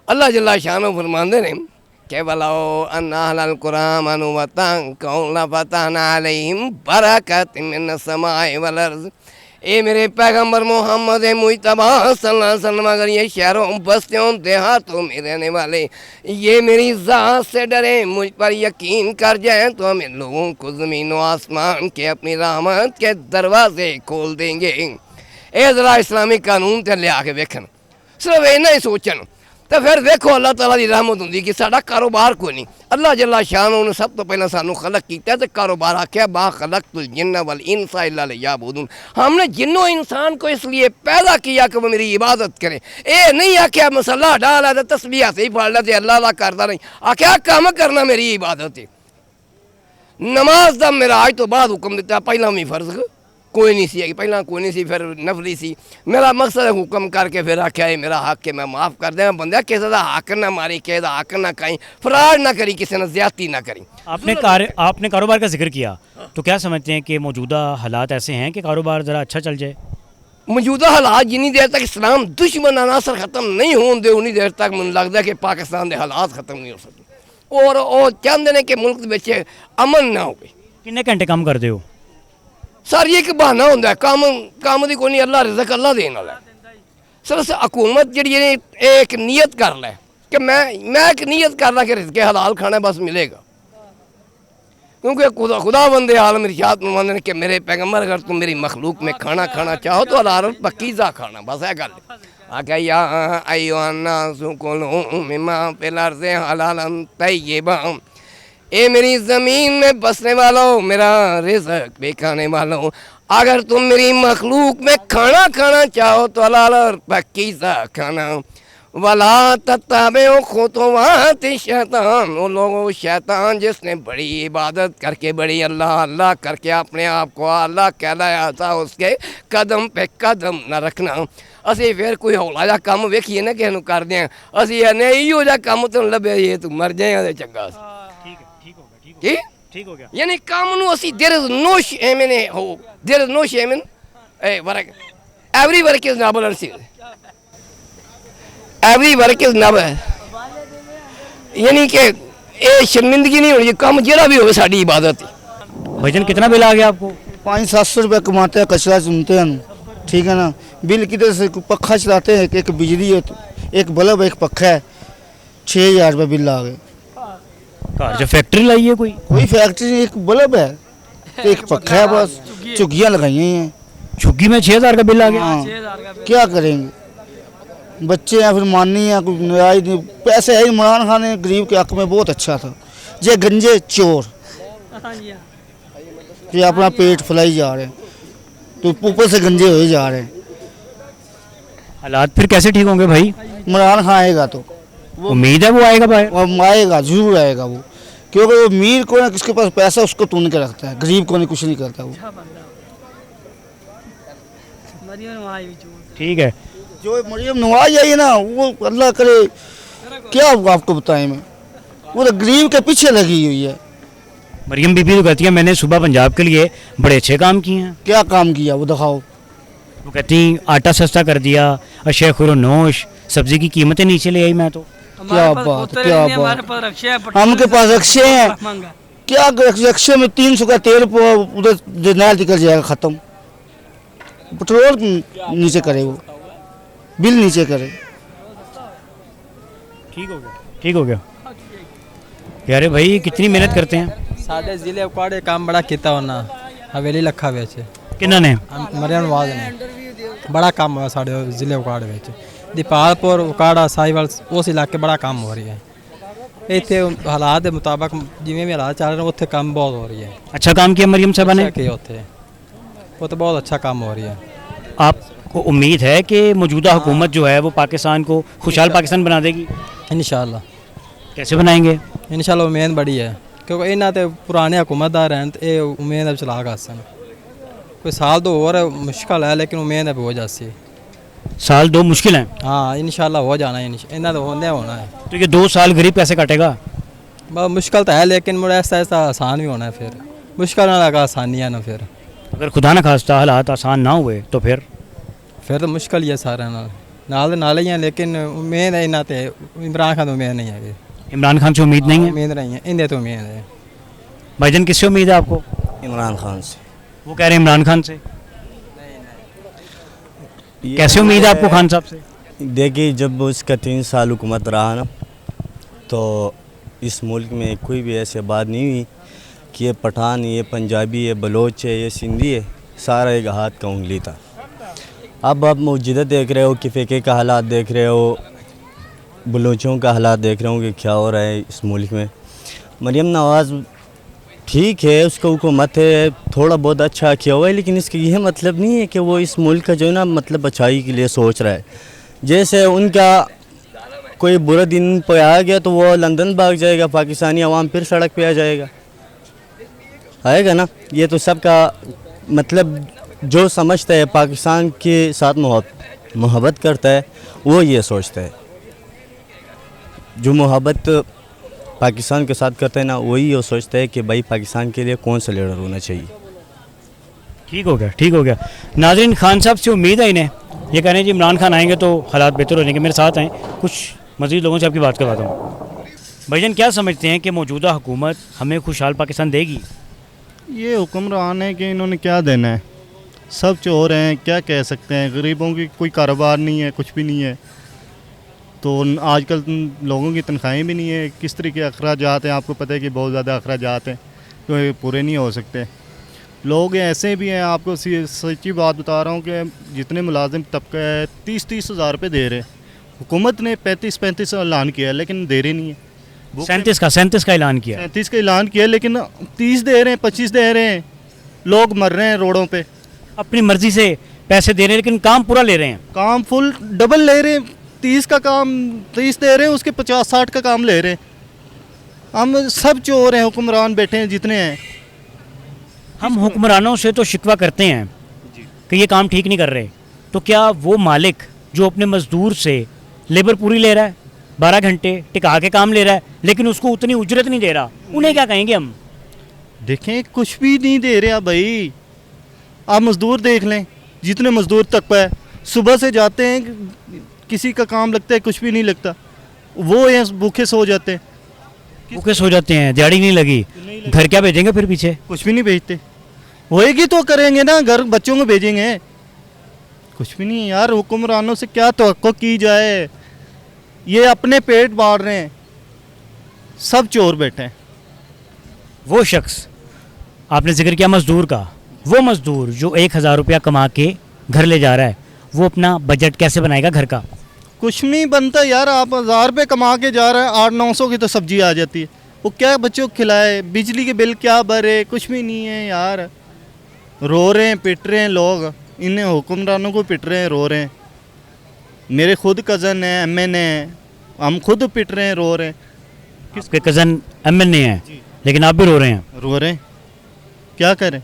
अल्लाह जल्ला शानो फरमांदे ने के वलाओ अन्नाहल कुरान अनुवतन कौला फताना अलैहिम बरकत मिन समाए वल अर्ज़। ए मेरे पैगंबर मोहम्मद मुजतबा सल्लल्लाहु अलैहि वसल्लम, अगर ये शहरों बस्तियों देहातों में रहने वाले ये मेरी ज़ात से डरे, मुझ पर यकीन कर जाएं, तो हम इन लोगों को ज़मीन व आसमान के अपनी रहमत के दरवाजे खोल देंगे। ए ज़रा इस्लामी कानून ते लिया के वेखन, सिर्फ इन्ना ही सोचन तो फिर देखो अल्लाह ताला की रहमत होंगी कि साडा कारोबार कोई नहीं। अल्लाह जल्ला शान ने सब तो पहले सानू खलक किया तो कारोबार आख्या बा खलक़तुल जिन्न वल इंसा इल्ला लियअबुदून। हमने जिन्नो इंसान को इसलिए पैदा किया कि वो मेरी इबादत करे। ए नहीं आख्या मसला डाला तो तस्बीह से ही पढ़ ला अल्लाह अल्लाह करता नहीं, आख्या काम करना मेरी इबादत है। नमाज का मेरा आज तो बाद हुक्म दिता, पहला भी फर्ज कोई नहीं सी, पहला कोई नहीं सी, फिर नफली सी। मेरा मकसद हुक्म करके फिर आख्या है मेरा हक है मैं माफ़ कर दें। बंदा किसी का हक ना मारी, किसी का हक ना खाई, फ्रॉड ना करी, किसी ने ज्यादती ना करी।
आपने कारोबार का जिक्र किया, तो क्या समझते हैं कि मौजूदा हालात ऐसे हैं कि कारोबार ज़रा अच्छा चल जाए?
मौजूदा हालात जिन्नी देर तक इस्लाम दुश्मन अनासर ख़त्म नहीं होने दे उन्नी देर तक मुझे लगता है कि पाकिस्तान के हालात ख़त्म नहीं हो सकते। और वो चाहते हैं कि मुल्क में अमन ना हो।
किन्ने घंटे काम करते हो?
सर ये एक बहाना होंदा है, काम दी कोई नहीं, अल्लाह रिज़्क अल्लाह देने वाला है। सर हुकूमत जी एक नीयत कर ले कि मैं एक नीयत कर ला कि रिज़्क हलाल खाना बस मिलेगा, क्योंकि खुदा बंदे आलम इरशाद फरमाते हैं कि मेरे पैगंबर अगर तुम मेरी मखलूक में खाना खाना चाहो तो हलाल पकीज़ा खाना, बस है गल। आख्या या अय्युहन्नासु कुलू मिम्मा फिल अर्ज़ि हलालन तय्यबा। ए मेरी ज़मीन में बसने वालों, मेरा रिज़्क भी खाने वालों, अगर तुम मेरी मखलूक में खाना खाना चाहो तो हलाल और पकीज़ा खाना। वला तत्ताबिउ खुतुवात शैतान, वो लोगों शैतान जिसने बड़ी इबादत करके बड़ी अल्लाह अल्लाह करके अपने आप को अल्लाह कहलाया था, उसके कदम पे कदम न रखना। असी फिर कोई हौला जा काम वेखिए ना किसी कर दें, असी नहीं इहो जा काम तो लभे ये तू मर जाए चंगा।
ठीक हो गया।
यानी काम नु असी there is no shame in हो, there is no shame in a work, every work is noble and serious, every work is noble. यानी कि ये शर्मिंदगी नहीं होनी, काम जेड़ा भी हो साडी इबादत है।
भाईजान कितना बिल आ गया आपको?
500-700 रुपये कमाते हैं, कचरा चुनते हैं, ठीक है ना। बिल किधर से? पक्खा चलाते हैं, एक बिजली है, एक बल्ब एक पक्खा है, 6000 रुपये बिल आ गए।
कार जो फैक्ट्री लाई है कोई
फैक्ट्री नहीं, एक बल्ब है तो एक पक्खा है, बस चुग्गियाँ लगाई हैं।
झुग्गी में 6000 का बिल आ गया।
क्या करेंगे, बच्चे हैं, फिर माननी है, कुछ न्याय नहीं, पैसे है। इमरान खान ने गरीब के हक में बहुत अच्छा था। ये गंजे चोर ये अपना पेट फैलाई जा रहे हैं, तो ऊपर से गंजे हुए जा रहे हैं।
हालात फिर कैसे ठीक होंगे भाई?
इमरान खान आएगा तो
उम्मीद है वो आएगा भाई,
वो आएगा, जरूर आएगा वो, क्योंकि वो अमीर को ना किसके पास पैसा उसको तून के रखता है, गरीब को नहीं कुछ नहीं करता वो।
ठीक है।
जो मरियम नवाज आई है ना, वो अल्लाह करे क्या आपको बताएं मैं, वो तो गरीब के पीछे लगी हुई है।
मरियम बीबी तो कहती है मैंने सुबह पंजाब के लिए बड़े अच्छे काम किए हैं।
क्या काम किया वो दिखाओ।
वो कहती आटा सस्ता कर दिया, अशय खुरोनोश, सब्जी की कीमतें नीचे ले आई। मैं तो
क्या बात, क्या बात। हमके पास अक्षय है, क्या अक्षय में 300 का तेल उधर जनरल निकल जाएगा, ख़त्म। पेट्रोल नीचे करे, वो बिल नीचे करे।
ठीक हो गया, ठीक हो गया। प्यारे भाई कितनी मेहनत करते हैं।
साढ़े जिले उकाड़े काम बड़ा किया होना, हवेली लखा बेच
किन्ना ने
मरियम नवाज ने बड़ा काम हुआ साढ़े जिले उकाड़े बेच, दीपालपुर उकाड़ा साहिवाल उस इलाके बड़ा काम हो रही है। इतने हालात के मुताबिक जिमें भी हालात चल रहे हैं उत्थे काम बहुत हो रही है।
अच्छा काम किया मरियम साहबा ने,
उत्थे वो तो बहुत अच्छा काम हो रही है।
आपको उम्मीद है कि मौजूदा हुकूमत जो है वो पाकिस्तान को खुशहाल पाकिस्तान बना देगी?
इंशाल्लाह।
कैसे बनाएंगे?
इंशाल्लाह उम्मीद बड़ी है, क्योंकि इन्हें तो पुराने हुकूमतदार हैं तो ये उम्मीद है चला गा सन। कोई साल दो और मुश्किल है, लेकिन उम्मीद है हो जाती।
साल 2 मुश्किल हैं।
हाँ इंशाल्लाह हो जाना है, इन्हें तो होना है।
तो ये 2 साल गरीब कैसे काटेगा?
बहुत मुश्किल तो है, लेकिन मुझे ऐसा ऐसा आसान भी होना है। फिर मुश्किल ना लगा आसानियाँ ना, फिर
अगर खुदा न खास्ता हालात आसान ना हुए तो फिर
तो मुश्किल ही है सारा नाल ही है। लेकिन उम्मीद है इन्हें तो इमरान खान तो उम्मीद नहीं है।
इमरान खान से उम्मीद नहीं है?
उम्मीद नहीं है, इन्हें तो उम्मीद है।
भाईजान किससे उम्मीद है आपको?
इमरान खान से।
वो कह रहे हैं इमरान खान से। कैसे उम्मीद है आपको खान साहब से?
देखिए जब उसका 3 साल हुकूमत रहा ना, तो इस मुल्क में कोई भी ऐसी बात नहीं हुई कि ये पठान, ये पंजाबी, ये बलोच है, ये सिंधी है, सारा एक हाथ का उंगली था। अब आप मौजूदा देख रहे हो कि फ़िके का हालात देख रहे हो, बलोचों का हालात देख रहे हो कि क्या हो रहा है इस मुल्क में। मरियम नवाज़ ठीक है, उसका हुकूमत है, थोड़ा बहुत अच्छा किया हुआ है, लेकिन इसका यह मतलब नहीं है कि वो इस मुल्क का जो है ना मतलब अच्छाई के लिए सोच रहा है। जैसे उनका कोई बुरा दिन पे आ गया तो वो लंदन भाग जाएगा, पाकिस्तानी अवाम फिर सड़क पे आ जाएगा, आएगा ना। ये तो सबका मतलब जो समझता है पाकिस्तान के साथ मोहब्बत करता है वो ये सोचता है। जो मोहब्बत पाकिस्तान के साथ करता है ना, वही ये सोचता है कि भाई पाकिस्तान के लिए कौन सा लीडर होना चाहिए।
ठीक हो गया, ठीक हो गया। नाज़रीन खान साहब से उम्मीद है इन्हें, ये कह रहे हैं जी इमरान खान आएंगे तो हालात बेहतर हो जाएंगे। मेरे साथ हैं कुछ मज़ीद लोगों से आपकी बात करवाता हूँ। भाईजान क्या समझते हैं कि मौजूदा हुकूमत हमें खुशहाल पाकिस्तान देगी?
ये हुक्मरान है कि इन्होंने क्या देना है, सब चोर हैं, क्या कह सकते हैं। गरीबों की कोई कारोबार नहीं है, कुछ भी नहीं है। तो आजकल लोगों की तनख्वाहें भी नहीं है, किस तरह के अखराजात हैं, आपको पता है कि बहुत ज़्यादा अखराजात हैं तो ये पूरे नहीं हो सकते। लोग ऐसे भी हैं, आपको सच्ची बात बता रहा हूँ कि जितने मुलाजिम तबका है 30-30 हज़ार रुपये दे रहे हैं। हुकूमत ने 35-35 ऐलान किया है लेकिन दे रहे नहीं है।
37 का ऐलान किया,
37 का ऐलान किया लेकिन 30 दे रहे हैं, 25 दे रहे हैं। लोग मर रहे हैं रोडों पे।
अपनी मर्जी से पैसे दे रहे हैं लेकिन काम पूरा ले रहे हैं,
काम फुल डबल ले रहे हैं। 30 का काम 30 दे रहे हैं, उसके 50-60 का काम ले रहे हैं। हम सब चोर हैं, हुक्मरान बैठे हैं जितने हैं।
हम हुक्मरानों से तो शिकवा करते हैं कि ये काम ठीक नहीं कर रहे, तो क्या वो मालिक जो अपने मजदूर से लेबर पूरी ले रहा है, 12 घंटे टिका के काम ले रहा है, लेकिन उसको उतनी उजरत नहीं दे रहा, उन्हें क्या कहेंगे हम?
देखें कुछ भी नहीं दे रहे भाई। आप मजदूर देख लें, जितने मजदूर तक पे सुबह से जाते हैं, किसी का काम लगता है, कुछ भी नहीं लगता, वो यहाँ भूखे सो जाते हैं।
भूखे सो जाते हैं, दिहाड़ी नहीं लगी, घर क्या भेजेंगे फिर पीछे?
कुछ भी नहीं भेजते। होएगी तो करेंगे ना, घर बच्चों को भेजेंगे। कुछ भी नहीं है यार। हुक्मरानों से क्या तवक्को की जाए, ये अपने पेट बांट रहे हैं, सब चोर बैठे हैं।
वो शख्स आपने जिक्र किया मजदूर का, वो मजदूर जो 1000 रुपया कमा के घर ले जा रहा है, वो अपना बजट कैसे बनाएगा घर का?
कुछ नहीं बनता यार। आप 1000 रुपये कमा के जा रहे हैं, 800-900 की तो सब्जी आ जाती है। वो क्या बच्चों को खिलाए, बिजली के बिल क्या भरे, कुछ भी नहीं है यार। रो रहे हैं, पिट रहे हैं लोग, इन्हें हुक्मरानों को पिट रहे हैं, रो रहे हैं। मेरे खुद कज़न हैं, एमएन हैं, हम खुद पिट रहे हैं, रो रहे हैं।
आपके कज़न एमएन हैं लेकिन आप भी रो रहे हैं?
रो रहे हैं, क्या करें।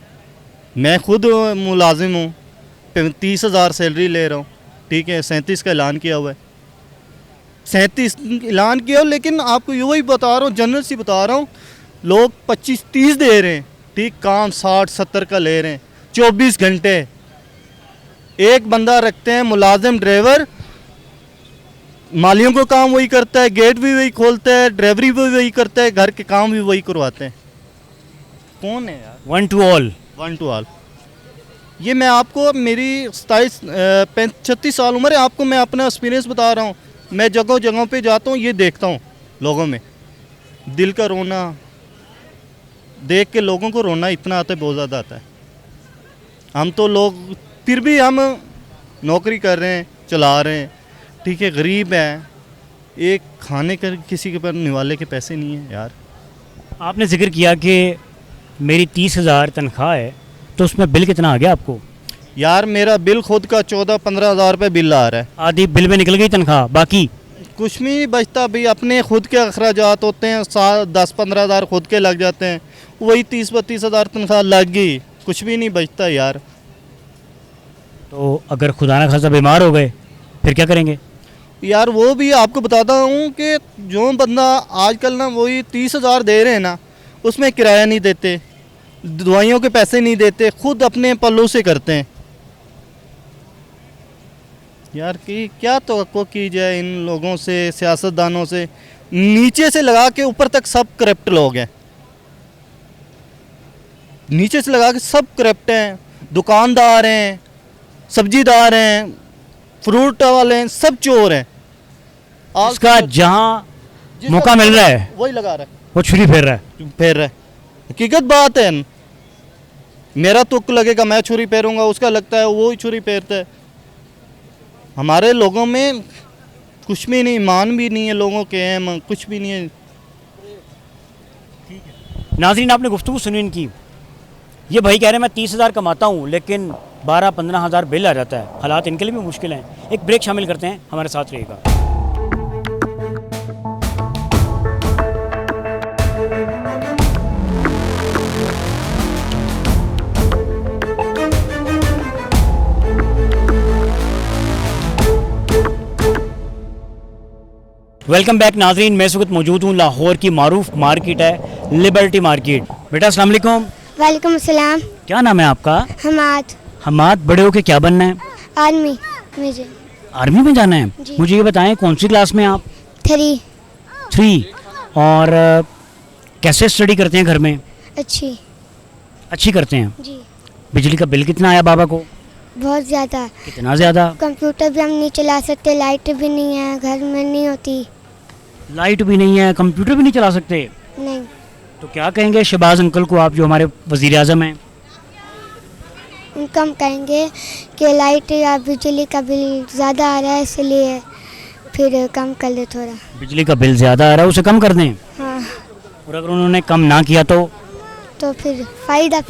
मैं खुद मुलाजिम हूँ, 30,000 सैलरी ले रहा हूँ, ठीक है। 37 का ऐलान किया हुआ है, 37 ऐलान किया, लेकिन आपको यूँ ही बता रहा हूँ, जनरल सी बता रहा हूँ, लोग 25-30 दे रहे हैं, ठीक। काम 60-70 का ले रहे हैं, 24 घंटे। एक बंदा रखते हैं मुलाजिम ड्राइवर, मालियों को काम वही करता है, गेट भी वही खोलता है, ड्राइवरी भी वही करता है, घर के काम भी वही करवाते हैं। कौन है यार?
One two all.
One two all. ये मैं आपको, मेरी 36 साल उम्र है, आपको मैं अपना एक्सपीरियंस बता रहा हूँ। मैं जगह जगहों पे जाता हूँ, ये देखता हूँ लोगों में, दिल का रोना देख के लोगों को रोना इतना आता है, बहुत ज़्यादा आता है। हम तो लोग फिर भी हम नौकरी कर रहे हैं, चला रहे हैं, ठीक है, गरीब हैं, एक खाने का किसी के पास निवाले के पैसे नहीं है यार।
आपने जिक्र किया कि मेरी 30,000 तनख्वाह है, तो उसमें बिल कितना आ गया आपको?
यार मेरा बिल खुद का 14-15 हज़ार रुपये बिल आ रहा है।
आधी बिल में निकल गई तनख्वाह, बाकी
कुछ भी नहीं बचता भाई। अपने खुद के अखराजात होते हैं, 10-15 हज़ार खुद के लग जाते हैं, वही 30-32 हज़ार तनख्वाह लग गई, कुछ भी नहीं बचता यार।
तो अगर खुदा ना खासा बीमार हो गए फिर क्या करेंगे?
यार वो भी आपको बताता हूँ कि जो बंदा आजकल ना वही 30 हज़ार दे रहे हैं ना, उसमें किराया नहीं देते, दवाइयों के पैसे नहीं देते, खुद अपने पल्लों से करते हैं यार। कि क्या तवक्को की जाए इन लोगों से, सियासतदानों से, नीचे से लगा के ऊपर तक सब करप्ट लोग हैं। नीचे से लगा के सब करप्ट हैं, दुकानदार हैं, सब्जीदार हैं, फ्रूट वाले हैं, सब चोर हैं।
उसका जहाँ मौका मिल रहा है
वही लगा रहा है,
वो छुरी फेर रहा है।
हकीकत बात है। मेरा तुक लगेगा मैं छुरी फेरूंगा, उसका लगता है वो ही छुरी फेरता है। हमारे लोगों में कुछ भी नहीं, ईमान भी नहीं है लोगों के, हैं कुछ भी नहीं है।
नाज़रीन, आपने गुफ्तगू सुनी इनकी। ये भाई कह रहे हैं मैं 30,000 कमाता हूँ, लेकिन 12-15 हज़ार बिल आ जाता है। हालात इनके लिए भी मुश्किल हैं। एक ब्रेक शामिल करते हैं, हमारे साथ रहिएगा। वेलकम बैक नाजरीन, मैं इस वक्त मौजूद हूँ लाहौर की मारूफ मार्केट है, लिबर्टी मार्केट। बेटा अस्सलाम वालेकुम।
वालेकुम अस्सलाम।
क्या नाम है आपका?
हमाद।
हमाद, बड़े होके क्या बनना है?
आर्मी। मुझे
आर्मी में जाना है? मुझे ये बताएं कौन सी क्लास में आप?
3।
और कैसे स्टडी करते हैं घर में?
अच्छी
करते हैं
जी।
बिजली का बिल कितना आया बाबा को?
बहुत ज़्यादा।
कितना ज़्यादा?
कंप्यूटर भी हम नहीं चला सकते, लाइट भी नहीं है, घर में नहीं होती।
लाइट भी नहीं है, कंप्यूटर भी नहीं चला सकते?
नहीं।
तो क्या कहेंगे शहबाज अंकल को, आप जो हमारे वज़ीर आज़म हैं?
उनको हम कहेंगे कि लाइट या बिजली का बिल ज़्यादा आ रहा है, इसलिए फिर कम कर दे थोड़ा।
बिजली का बिल ज़्यादा आ रहा है, उसे कम कर दें।
हाँ।
और अगर उन्होंने कम ना किया तो
फिर फ़ायदा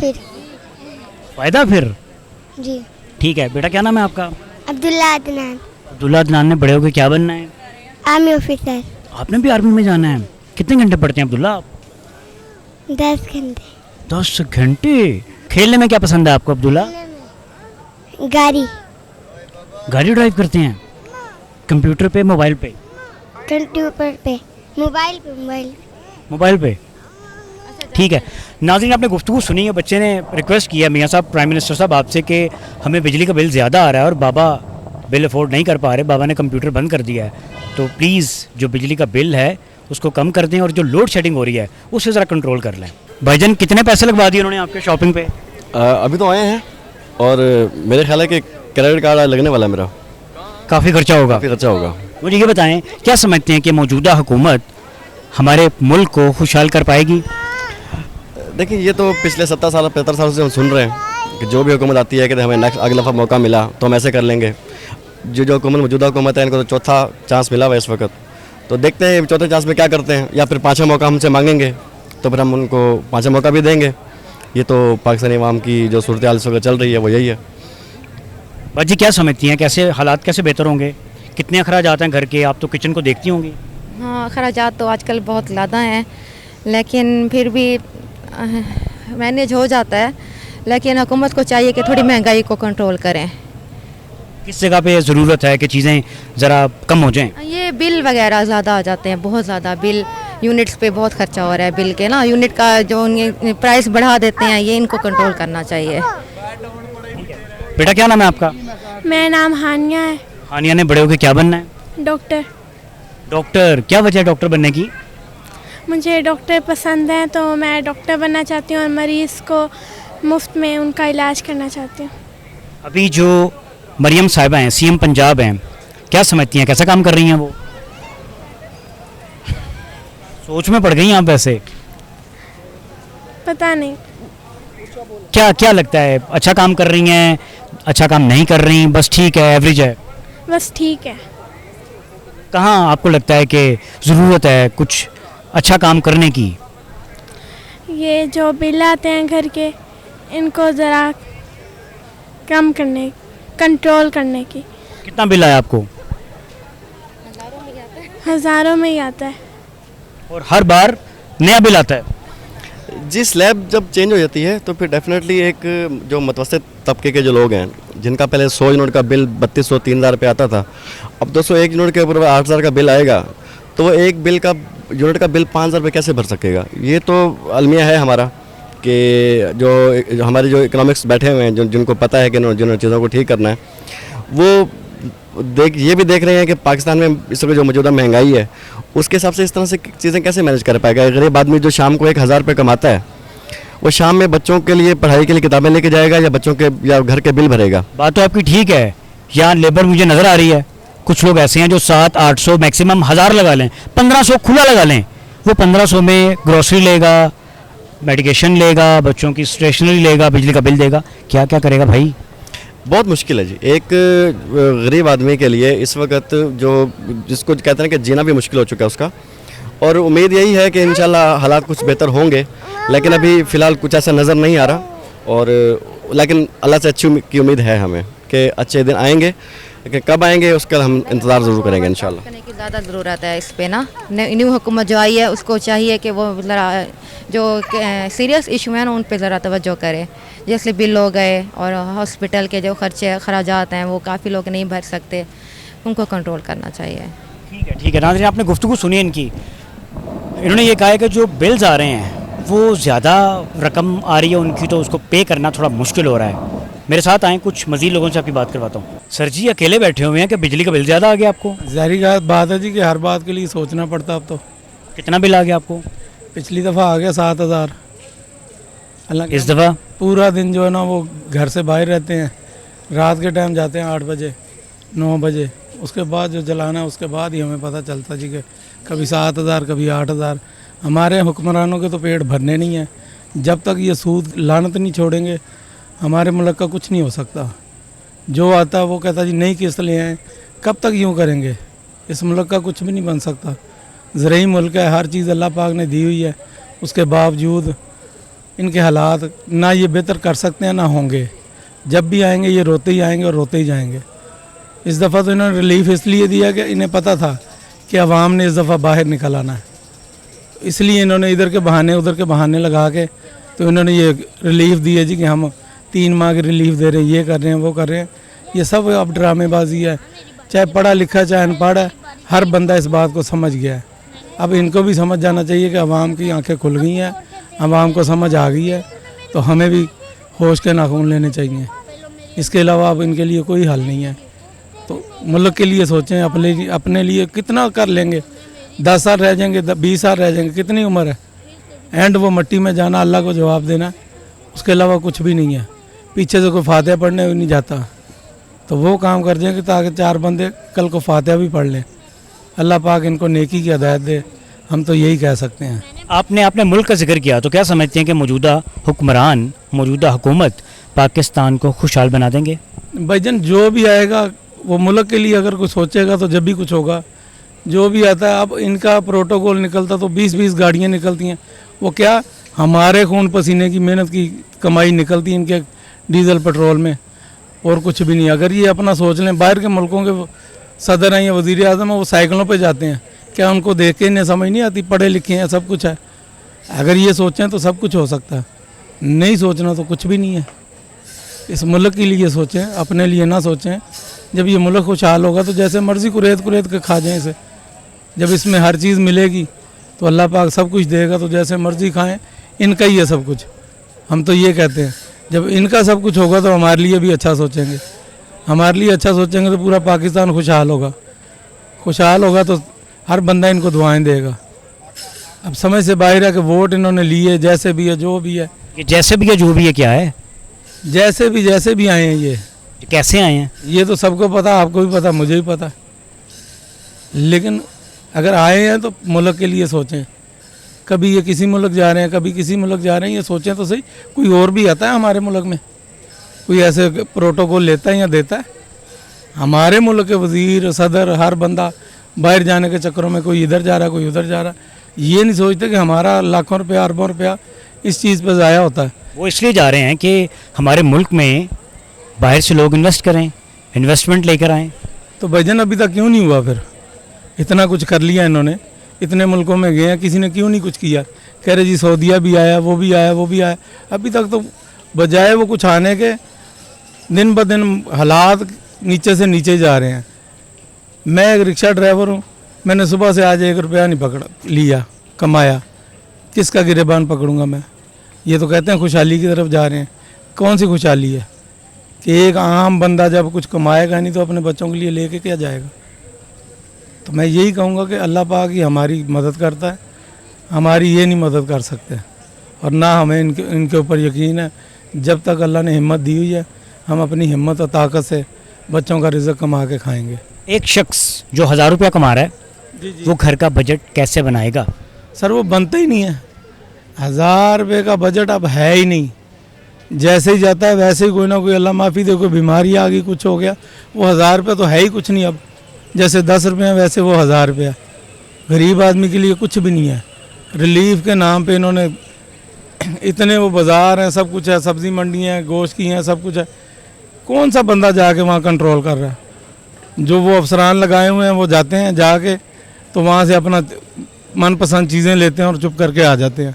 फिर
जी।
ठीक है। बेटा क्या नाम है आपका?
अब्दुल्ला अदनान।
अब्दुल्ला अदनान ने बड़े होकर क्या बनना है?
Army officer.
आपने भी आर्मी में जाना है? कितने घंटे पढ़ते हैं अब्दुल्ला आप?
10 घंटे।
10 घंटे। खेलने में क्या पसंद है आपको अब्दुल्ला? गाड़ी ड्राइव करते हैं? कंप्यूटर पे, मोबाइल पे?
कंप्यूटर पे,
मोबाइल पे। ठीक है नाज़रीन, आपने गुफ्तगू सुनी है। बच्चे ने रिक्वेस्ट किया मियाँ साहब, प्राइम मिनिस्टर साहब आपसे कि हमें बिजली का बिल ज़्यादा आ रहा है और बाबा बिल अफोर्ड नहीं कर पा रहे, बाबा ने कंप्यूटर बंद कर दिया है, तो प्लीज़ जो बिजली का बिल है उसको कम कर दें और जो लोड शेडिंग हो रही है उससे ज़रा कंट्रोल कर लें। भाईजान कितने पैसे लगवा दिए उन्होंने आपके शॉपिंग पे?
अभी तो आए हैं और मेरे ख्याल है कि क्रेडिट कार्ड लगने वाला है मेरा।
काफ़ी खर्चा होगा। मुझे ये बताएं, क्या समझते हैं कि मौजूदा हुकूमत हमारे मुल्क को खुशहाल कर पाएगी?
देखिए, ये तो पिछले 70 साल 75 साल से हम सुन रहे हैं कि जो भी हुकूमत आती है कि हमें नेक्स्ट अगला दफ़ा मौका मिला तो हम ऐसे कर लेंगे। जो हुकूमत मौजूदा हुकूमत है, इनको तो चौथा चांस मिला हुआ है इस वक्त, तो देखते हैं चौथे चांस में क्या करते हैं, या फिर 5वां मौका हमसे मांगेंगे तो फिर हम उनको 5वां मौका भी देंगे। ये तो पाकिस्तानी अवाम की जो सूरत हाल इस वक्त चल रही है वो यही है।
बाजी क्या समझती हैं, कैसे हालात कैसे बेहतर होंगे? कितने अखराजात हैं घर के? आप तो किचन को देखती होंगी।
हाँ, अखराजात तो आजकल बहुत ज़्यादा हैं, लेकिन फिर भी मैनेज हो जाता है। लेकिन हुकूमत को चाहिए कि थोड़ी महंगाई को कंट्रोल करें।
किस जगह पे ज़रूरत है कि चीज़ें ज़रा कम हो जाएं?
ये बिल वगैरह ज़्यादा आ जाते हैं, बहुत ज़्यादा बिल, यूनिट्स पे बहुत खर्चा हो रहा है बिल के ना, यूनिट का जो प्राइस बढ़ा देते हैं, ये इनको कंट्रोल करना चाहिए।
बेटा क्या नाम है आपका?
मेरा नाम हानिया है।
हानिया ने बड़े होकर क्या बनना है?
डॉक्टर।
डॉक्टर, क्या वजह है डॉक्टर बनने की?
मुझे डॉक्टर पसंद है तो मैं डॉक्टर बनना चाहती हूँ और मरीज़ को मुफ्त में उनका इलाज करना चाहती हूँ।
अभी जो मरियम साहिबा हैं, सीएम पंजाब हैं, क्या समझती हैं, कैसा काम कर रही हैं वो? सोच में पड़ गई हैं आप वैसे?
पता नहीं।
क्या क्या लगता है, अच्छा काम कर रही हैं, अच्छा काम नहीं कर रही, बस ठीक है, एवरेज है?
बस ठीक है।
कहाँ आपको लगता है कि ज़रूरत है कुछ अच्छा काम करने की?
ये जो बिल आते हैं घर के, इनको ज़रा कम करने, कंट्रोल करने की।
कितना बिल आया आपको?
हज़ारों में ही आता है।
और हर बार नया बिल आता है?
जी, स्लैब जब चेंज हो जाती है तो फिर डेफिनेटली एक जो मतवसत तबके के जो लोग हैं, जिनका पहले 100 यूनिट का बिल 3200 3000 रुपये आता था, अब 201 यूनिट के ऊपर 8000 का बिल आएगा, तो वो एक बिल का यूनिट का बिल 5000 रुपये कैसे भर सकेगा? ये तो अलमिया है हमारा कि जो हमारे जो इकोनॉमिक्स बैठे हुए हैं, जिनको पता है कि जिन चीज़ों को ठीक करना है, वो ये भी देख रहे हैं कि पाकिस्तान में इस वक्त जो मौजूदा महंगाई है, उसके हिसाब से इस तरह से चीज़ें कैसे मैनेज कर पाएगा? गरीब आदमी जो शाम को 1000 रुपये कमाता है, वो शाम में बच्चों के लिए पढ़ाई के लिए किताबें लेके जाएगा या बच्चों के या घर के बिल भरेगा?
बात तो आपकी ठीक है। यहाँ लेबर मुझे नज़र आ रही है, कुछ लोग ऐसे हैं जो 700-800 मैक्सिमम 1000 लगा लें, 1500 खुला लगा लें। वो 1500 में ग्रोसरी लेगा, मेडिकेशन लेगा, बच्चों की स्टेशनरी लेगा, बिजली का बिल देगा, क्या क्या करेगा भाई?
बहुत मुश्किल है जी। एक गरीब आदमी के लिए इस वक्त जो जिसको कहते हैं कि जीना भी मुश्किल हो चुका है उसका, और उम्मीद यही है कि इंशाल्लाह हालात कुछ बेहतर होंगे, लेकिन अभी फ़िलहाल कुछ ऐसा नज़र नहीं आ रहा। और लेकिन अल्लाह से अच्छी की उम्मीद है हमें कि अच्छे दिन आएंगे, लेकिन कब आएंगे उसका हम इंतज़ार ज़रूर करेंगे इंशाल्लाह।
करने की ज़्यादा ज़रूरत है इस पे ना। न्यू हुकूमत जो आई है उसको चाहिए कि वो जो सीरियस इशू है ना उन पे ज़रा तवज्जो करे। जैसे बिल हो गए और हॉस्पिटल के जो खर्चे खराजात हैं वो काफ़ी लोग नहीं भर सकते, उनको कंट्रोल करना चाहिए।
ठीक है नाज़रीन, आपने गुफ्तगू सुनी इनकी। इन्होंने ये कहा है कि जो बिल्स आ रहे हैं वो ज़्यादा रकम आ रही है उनकी, तो उसको पे करना थोड़ा मुश्किल हो रहा है। मेरे साथ आए कुछ मज़ीद लोगों से आपकी बात करवाता हूँ। सर जी, अकेले बैठे हुए हैं कि बिजली का बिल ज़्यादा आ गया आपको?
ज़ाहिर बात है जी कि हर बात के लिए सोचना पड़ता। अब तो
कितना बिल आ गया आपको?
पिछली दफ़ा आ गया 7000।
इस दफ़ा
पूरा दिन जो है ना वो घर से बाहर रहते हैं, रात के टाइम जाते हैं 8 बजे 9 बजे, उसके बाद जो जलाना है उसके बाद ही हमें पता चलता जी कि कभी 7000 कभी 8000। हमारे हुक्मरानों के तो पेट भरने नहीं है। जब तक ये सूद लानत नहीं छोड़ेंगे हमारे मुल्क का कुछ नहीं हो सकता। जो आता है वो कहता जी नई किस्त ले आए, कब तक यूँ करेंगे? इस मुल्क का कुछ भी नहीं बन सकता। ज़रूरी मुल्क है, हर चीज़ अल्लाह पाक ने दी हुई है, उसके बावजूद इनके हालात ना ये बेहतर कर सकते हैं ना होंगे। जब भी आएंगे ये रोते ही आएंगे और रोते ही जाएंगे। इस दफ़ा तो इन्होंने रिलीफ इसलिए दिया कि इन्हें पता था कि अवाम ने इस दफ़ा बाहर निकल आना है, इसलिए इन्होंने इधर के बहाने उधर के बहाने लगा के तो इन्होंने ये रिलीफ दी है जी कि हम 3 माह की रिलीफ दे रहे हैं, ये कर रहे हैं वो कर रहे हैं। ये सब अब ड्रामेबाजी है। चाहे पढ़ा लिखा चाहे अनपढ़ है, हर बंदा इस बात को समझ गया है। अब इनको भी समझ जाना चाहिए कि अवाम की आंखें खुल गई हैं, अवाम को समझ आ गई है, तो हमें भी होश के नाखून लेने चाहिए। इसके अलावा अब इनके लिए कोई हल नहीं है। तो मुल्क के लिए सोचें, अपने लिए कितना कर लेंगे। 10 साल रह जाएंगे, 20 साल रह जाएंगे, कितनी उम्र है? एंड वो मिट्टी में जाना, अल्लाह को जवाब देना, उसके अलावा कुछ भी नहीं है। पीछे से कोई फातिहा पढ़ने भी नहीं जाता, तो वो काम कर जाएंगे ताकि 4 बंदे कल को फातिहा भी पढ़ लें। अल्लाह पाक इनको नेकी की हिदायत दे, हम तो यही कह सकते हैं।
आपने अपने मुल्क का जिक्र किया, तो क्या समझते हैं कि मौजूदा हुक्मरान, मौजूदा हुकूमत पाकिस्तान को खुशहाल बना देंगे?
भाईजान जो भी आएगा वो मुल्क के लिए अगर कुछ सोचेगा तो जब भी कुछ होगा। जो भी आता है, अब इनका प्रोटोकॉल निकलता तो 20-20 गाड़ियाँ निकलती हैं। वो क्या हमारे खून पसीने की मेहनत की कमाई निकलती है इनके डीजल पेट्रोल में, और कुछ भी नहीं। अगर ये अपना सोच लें, बाहर के मुल्कों के सदर हैं या वज़ीर आज़म हैं, वो साइकिलों पे जाते हैं, क्या उनको देख के इन्हें समझ नहीं आती? पढ़े लिखे हैं, सब कुछ है। अगर ये सोचें तो सब कुछ हो सकता है, नहीं सोचना तो कुछ भी नहीं है। इस मुल्क के लिए सोचें, अपने लिए ना सोचें। जब ये मुल्क खुशहाल होगा तो जैसे मर्ज़ी कुरेद कुरेद के खा जाएँ इसे। जब इसमें हर चीज़ मिलेगी तो अल्लाह पाक सब कुछ देगा, तो जैसे मर्ज़ी खाएं। इनका ही है सब कुछ। हम तो ये कहते हैं जब इनका सब कुछ होगा तो हमारे लिए भी अच्छा सोचेंगे, हमारे लिए अच्छा सोचेंगे तो पूरा पाकिस्तान खुशहाल होगा, खुशहाल होगा तो हर बंदा इनको दुआएं देगा। अब समझ से बाहर है कि वोट इन्होंने लिए, जैसे भी है जो भी है,
ये जैसे भी है जो भी है क्या है,
जैसे भी आए हैं ये
कैसे आए हैं
ये तो सबको पता, आपको भी पता, मुझे भी पता। लेकिन अगर आए हैं तो मुल्क के लिए सोचें। कभी ये किसी मुल्क जा रहे हैं, कभी किसी मुल्क जा रहे हैं, ये सोचें तो सही। कोई और भी आता है हमारे मुल्क में, कोई ऐसे प्रोटोकॉल लेता है या देता है? हमारे मुल्क के वज़ीर, सदर, हर बंदा बाहर जाने के चक्करों में कोई इधर जा रहा है, कोई उधर जा रहा है। ये नहीं सोचते कि हमारा लाखों रुपया, अरबों रुपया इस चीज़ पर ज़ाया होता है।
वो इसलिए जा रहे हैं कि हमारे मुल्क में बाहर से लोग इन्वेस्ट करें, इन्वेस्टमेंट लेकर आएँ।
तो भाईजान अभी तक क्यों नहीं हुआ? फिर इतना कुछ कर लिया इन्होंने, इतने मुल्कों में गए हैं, किसी ने क्यों नहीं कुछ किया? कह रहे जी सऊदीया भी आया, वो भी आया, वो भी आया। अभी तक तो बजाय वो कुछ आने के, दिन ब दिन हालात नीचे से नीचे जा रहे हैं। मैं एक रिक्शा ड्राइवर हूँ, मैंने सुबह से आज 1 रुपया नहीं पकड़ा लिया, कमाया, किसका गिरेबान पकड़ूंगा मैं? ये तो कहते हैं खुशहाली की तरफ जा रहे हैं। कौन सी खुशहाली है कि एक आम बंदा जब कुछ कमाएगा नहीं तो अपने बच्चों के लिए लेके क्या जाएगा? तो मैं यही कहूँगा कि अल्लाह पाक ही हमारी मदद करता है, हमारी ये नहीं मदद कर सकते, और ना हमें इनके ऊपर यकीन है। जब तक अल्लाह ने हिम्मत दी हुई है, हम अपनी हिम्मत और ताकत से बच्चों का रिज़्क कमा के खाएंगे।
एक शख्स जो 1000 रुपया कमा रहा है वो घर का बजट कैसे बनाएगा?
सर वो बनता ही नहीं है। 1000 रुपये का बजट अब है ही नहीं। जैसे ही जाता है वैसे ही कोई ना कोई, अल्लाह माफ़ी दे, कोई बीमारी आ गई, कुछ हो गया, वो 1000 रुपये तो है ही कुछ नहीं अब। जैसे 10 रुपये हैं वैसे वो 1000 रुपया गरीब आदमी के लिए कुछ भी नहीं है। रिलीफ के नाम पे इन्होंने इतने वो बाज़ार हैं, सब कुछ है, सब्ज़ी मंडी हैं, गोश्त की हैं, सब कुछ है। कौन सा बंदा जाके वहाँ कंट्रोल कर रहा है? जो वो अफसरान लगाए हुए हैं वो जाते हैं, जाके तो वहाँ से अपना मनपसंद चीज़ें लेते हैं और चुप करके आ जाते हैं।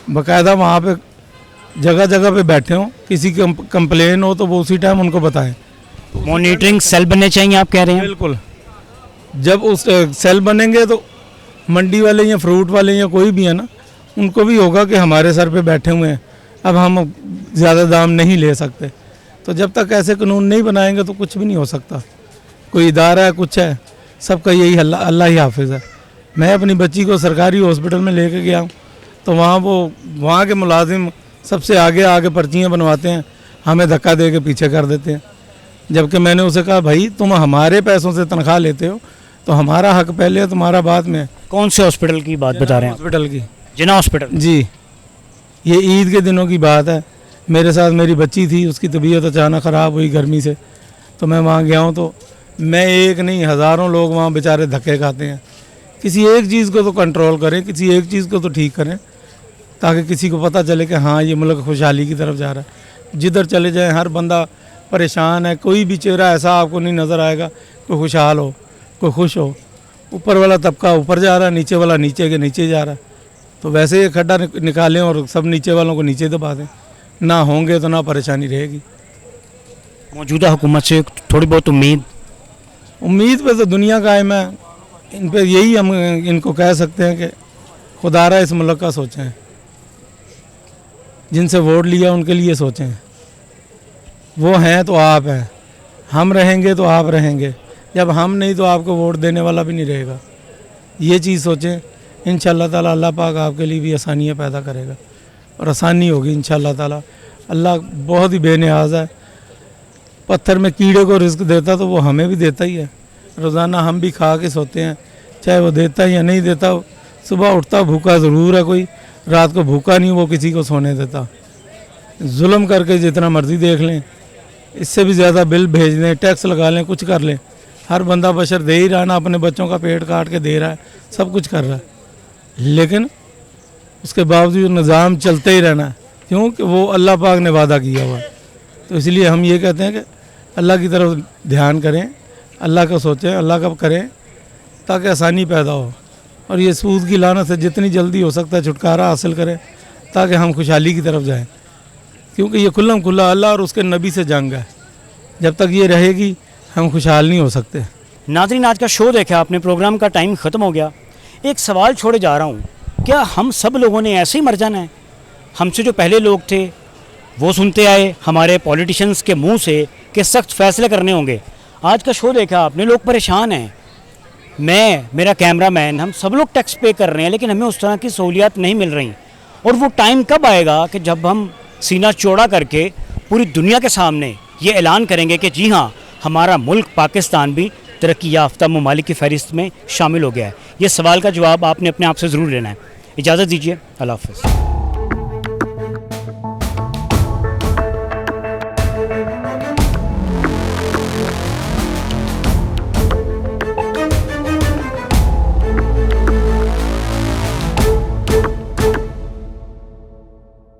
बाकायदा वहाँ पे जगह जगह पे बैठे हों, किसी की कंप्लेन हो तो वो उसी टाइम उनको बताएं।
मॉनिटरिंग सेल बनने चाहिए आप कह रहे हैं?
बिल्कुल। जब उस सेल बनेंगे तो मंडी वाले या फ्रूट वाले या कोई भी है ना, उनको भी होगा कि हमारे सर पे बैठे हुए हैं, अब हम ज़्यादा दाम नहीं ले सकते। तो जब तक ऐसे कानून नहीं बनाएंगे तो कुछ भी नहीं हो सकता। कोई इदारा है, कुछ है, सबका यही अल्लाह ही हाफिज़ है। मैं अपनी बच्ची को सरकारी हॉस्पिटल में लेके गया हूँ तो वहाँ के मुलाजिम सबसे आगे आगे पर्चियाँ बनवाते हैं, हमें धक्का दे के पीछे कर देते हैं। जबकि मैंने उसे कहा भाई तुम हमारे पैसों से तनख्वाह लेते हो तो हमारा हक पहले है, तुम्हारा बाद में।
कौन से हॉस्पिटल की बात बता रहे हैं?
हॉस्पिटल की,
जिन्ना हॉस्पिटल
जी। ये ईद के दिनों की बात है। मेरे साथ मेरी बच्ची थी, उसकी तबीयत अचानक ख़राब हुई गर्मी से, तो मैं वहाँ गया हूँ तो मैं एक नहीं हज़ारों लोग वहाँ बेचारे धक्के खाते हैं। किसी एक चीज़ को तो कंट्रोल करें, किसी एक चीज़ को तो ठीक करें, ताकि किसी को पता चले कि हाँ ये मुल्क खुशहाली की तरफ जा रहा है। जिधर चले जाएं हर बंदा परेशान है, कोई भी चेहरा ऐसा आपको नहीं नज़र आएगा कोई खुशहाल हो, कोई खुश हो। ऊपर वाला तबका ऊपर जा रहा है, नीचे वाला नीचे के नीचे जा रहा है। तो वैसे ही खड्डा निकालें और सब नीचे वालों को नीचे दबा दें, ना होंगे तो ना परेशानी रहेगी।
मौजूदा हुकूमत से थोड़ी बहुत उम्मीद
पे तो दुनिया कायम है। इन पे यही हम इनको कह सकते हैं कि खुदारा इस मुल्क का सोचें, जिनसे वोट लिया उनके लिए सोचें। वो हैं तो आप हैं, हम रहेंगे तो आप रहेंगे, जब हम नहीं तो आपको वोट देने वाला भी नहीं रहेगा। ये चीज़ सोचें। इंशाअल्लाह ताला अल्लाह पाक आपके लिए भी आसानियाँ पैदा करेगा और आसानी होगी इंशाअल्लाह ताला। अल्लाह बहुत ही बेनियाज़ है। पत्थर में कीड़े को रिस्क देता तो वो हमें भी देता ही है। रोज़ाना हम भी खा के सोते हैं, चाहे वो देता या नहीं देता। सुबह उठता भूखा ज़रूर है कोई, रात को भूखा नहीं वो किसी को सोने देता। जुल्म करके जितना मर्ज़ी देख लें, इससे भी ज़्यादा बिल भेज दें, टैक्स लगा लें, कुछ कर लें, हर बंदा बशर दे ही रहा ना, अपने बच्चों का पेट काट के दे रहा है, सब कुछ कर रहा है। लेकिन उसके बावजूद निज़ाम चलते ही रहना है, क्योंकि वो अल्लाह पाक ने वादा किया हुआ है। तो इसलिए हम ये कहते हैं कि अल्लाह की तरफ ध्यान करें, अल्लाह का सोचें, अल्लाह का करें, ताकि आसानी पैदा हो। और ये सूद की लानत से जितनी जल्दी हो सकता है छुटकारा हासिल करें, ताकि हम खुशहाली की तरफ जाएं। क्योंकि ये खुल्लम खुल्ला अल्लाह और उसके नबी से जंग है। जब तक ये रहेगी हम खुशहाल नहीं हो सकते।
नाज़रीन, आज का शो देखा आपने, प्रोग्राम का टाइम ख़त्म हो गया। एक सवाल छोड़े जा रहा हूँ, क्या हम सब लोगों ने ऐसे ही मर जाना है? हमसे जो पहले लोग थे वो सुनते आए हमारे पॉलिटिशियंस के मुंह से कि सख्त फैसले करने होंगे। आज का शो देखा आपने, लोग परेशान हैं। मैं, मेरा कैमरामैन, हम सब लोग टैक्स पे कर रहे हैं, लेकिन हमें उस तरह की सहूलियात नहीं मिल रही। और वो टाइम कब आएगा कि जब हम सीना चौड़ा करके पूरी दुनिया के सामने ये ऐलान करेंगे कि जी हाँ, हमारा मुल्क पाकिस्तान भी तरक्की याफ्ता ममालिक की फहरिस्त में शामिल हो गया है। ये सवाल का जवाब आपने अपने आप से ज़रूर लेना है। इजाज़त दीजिए, अल्लाह हाफ़िज़।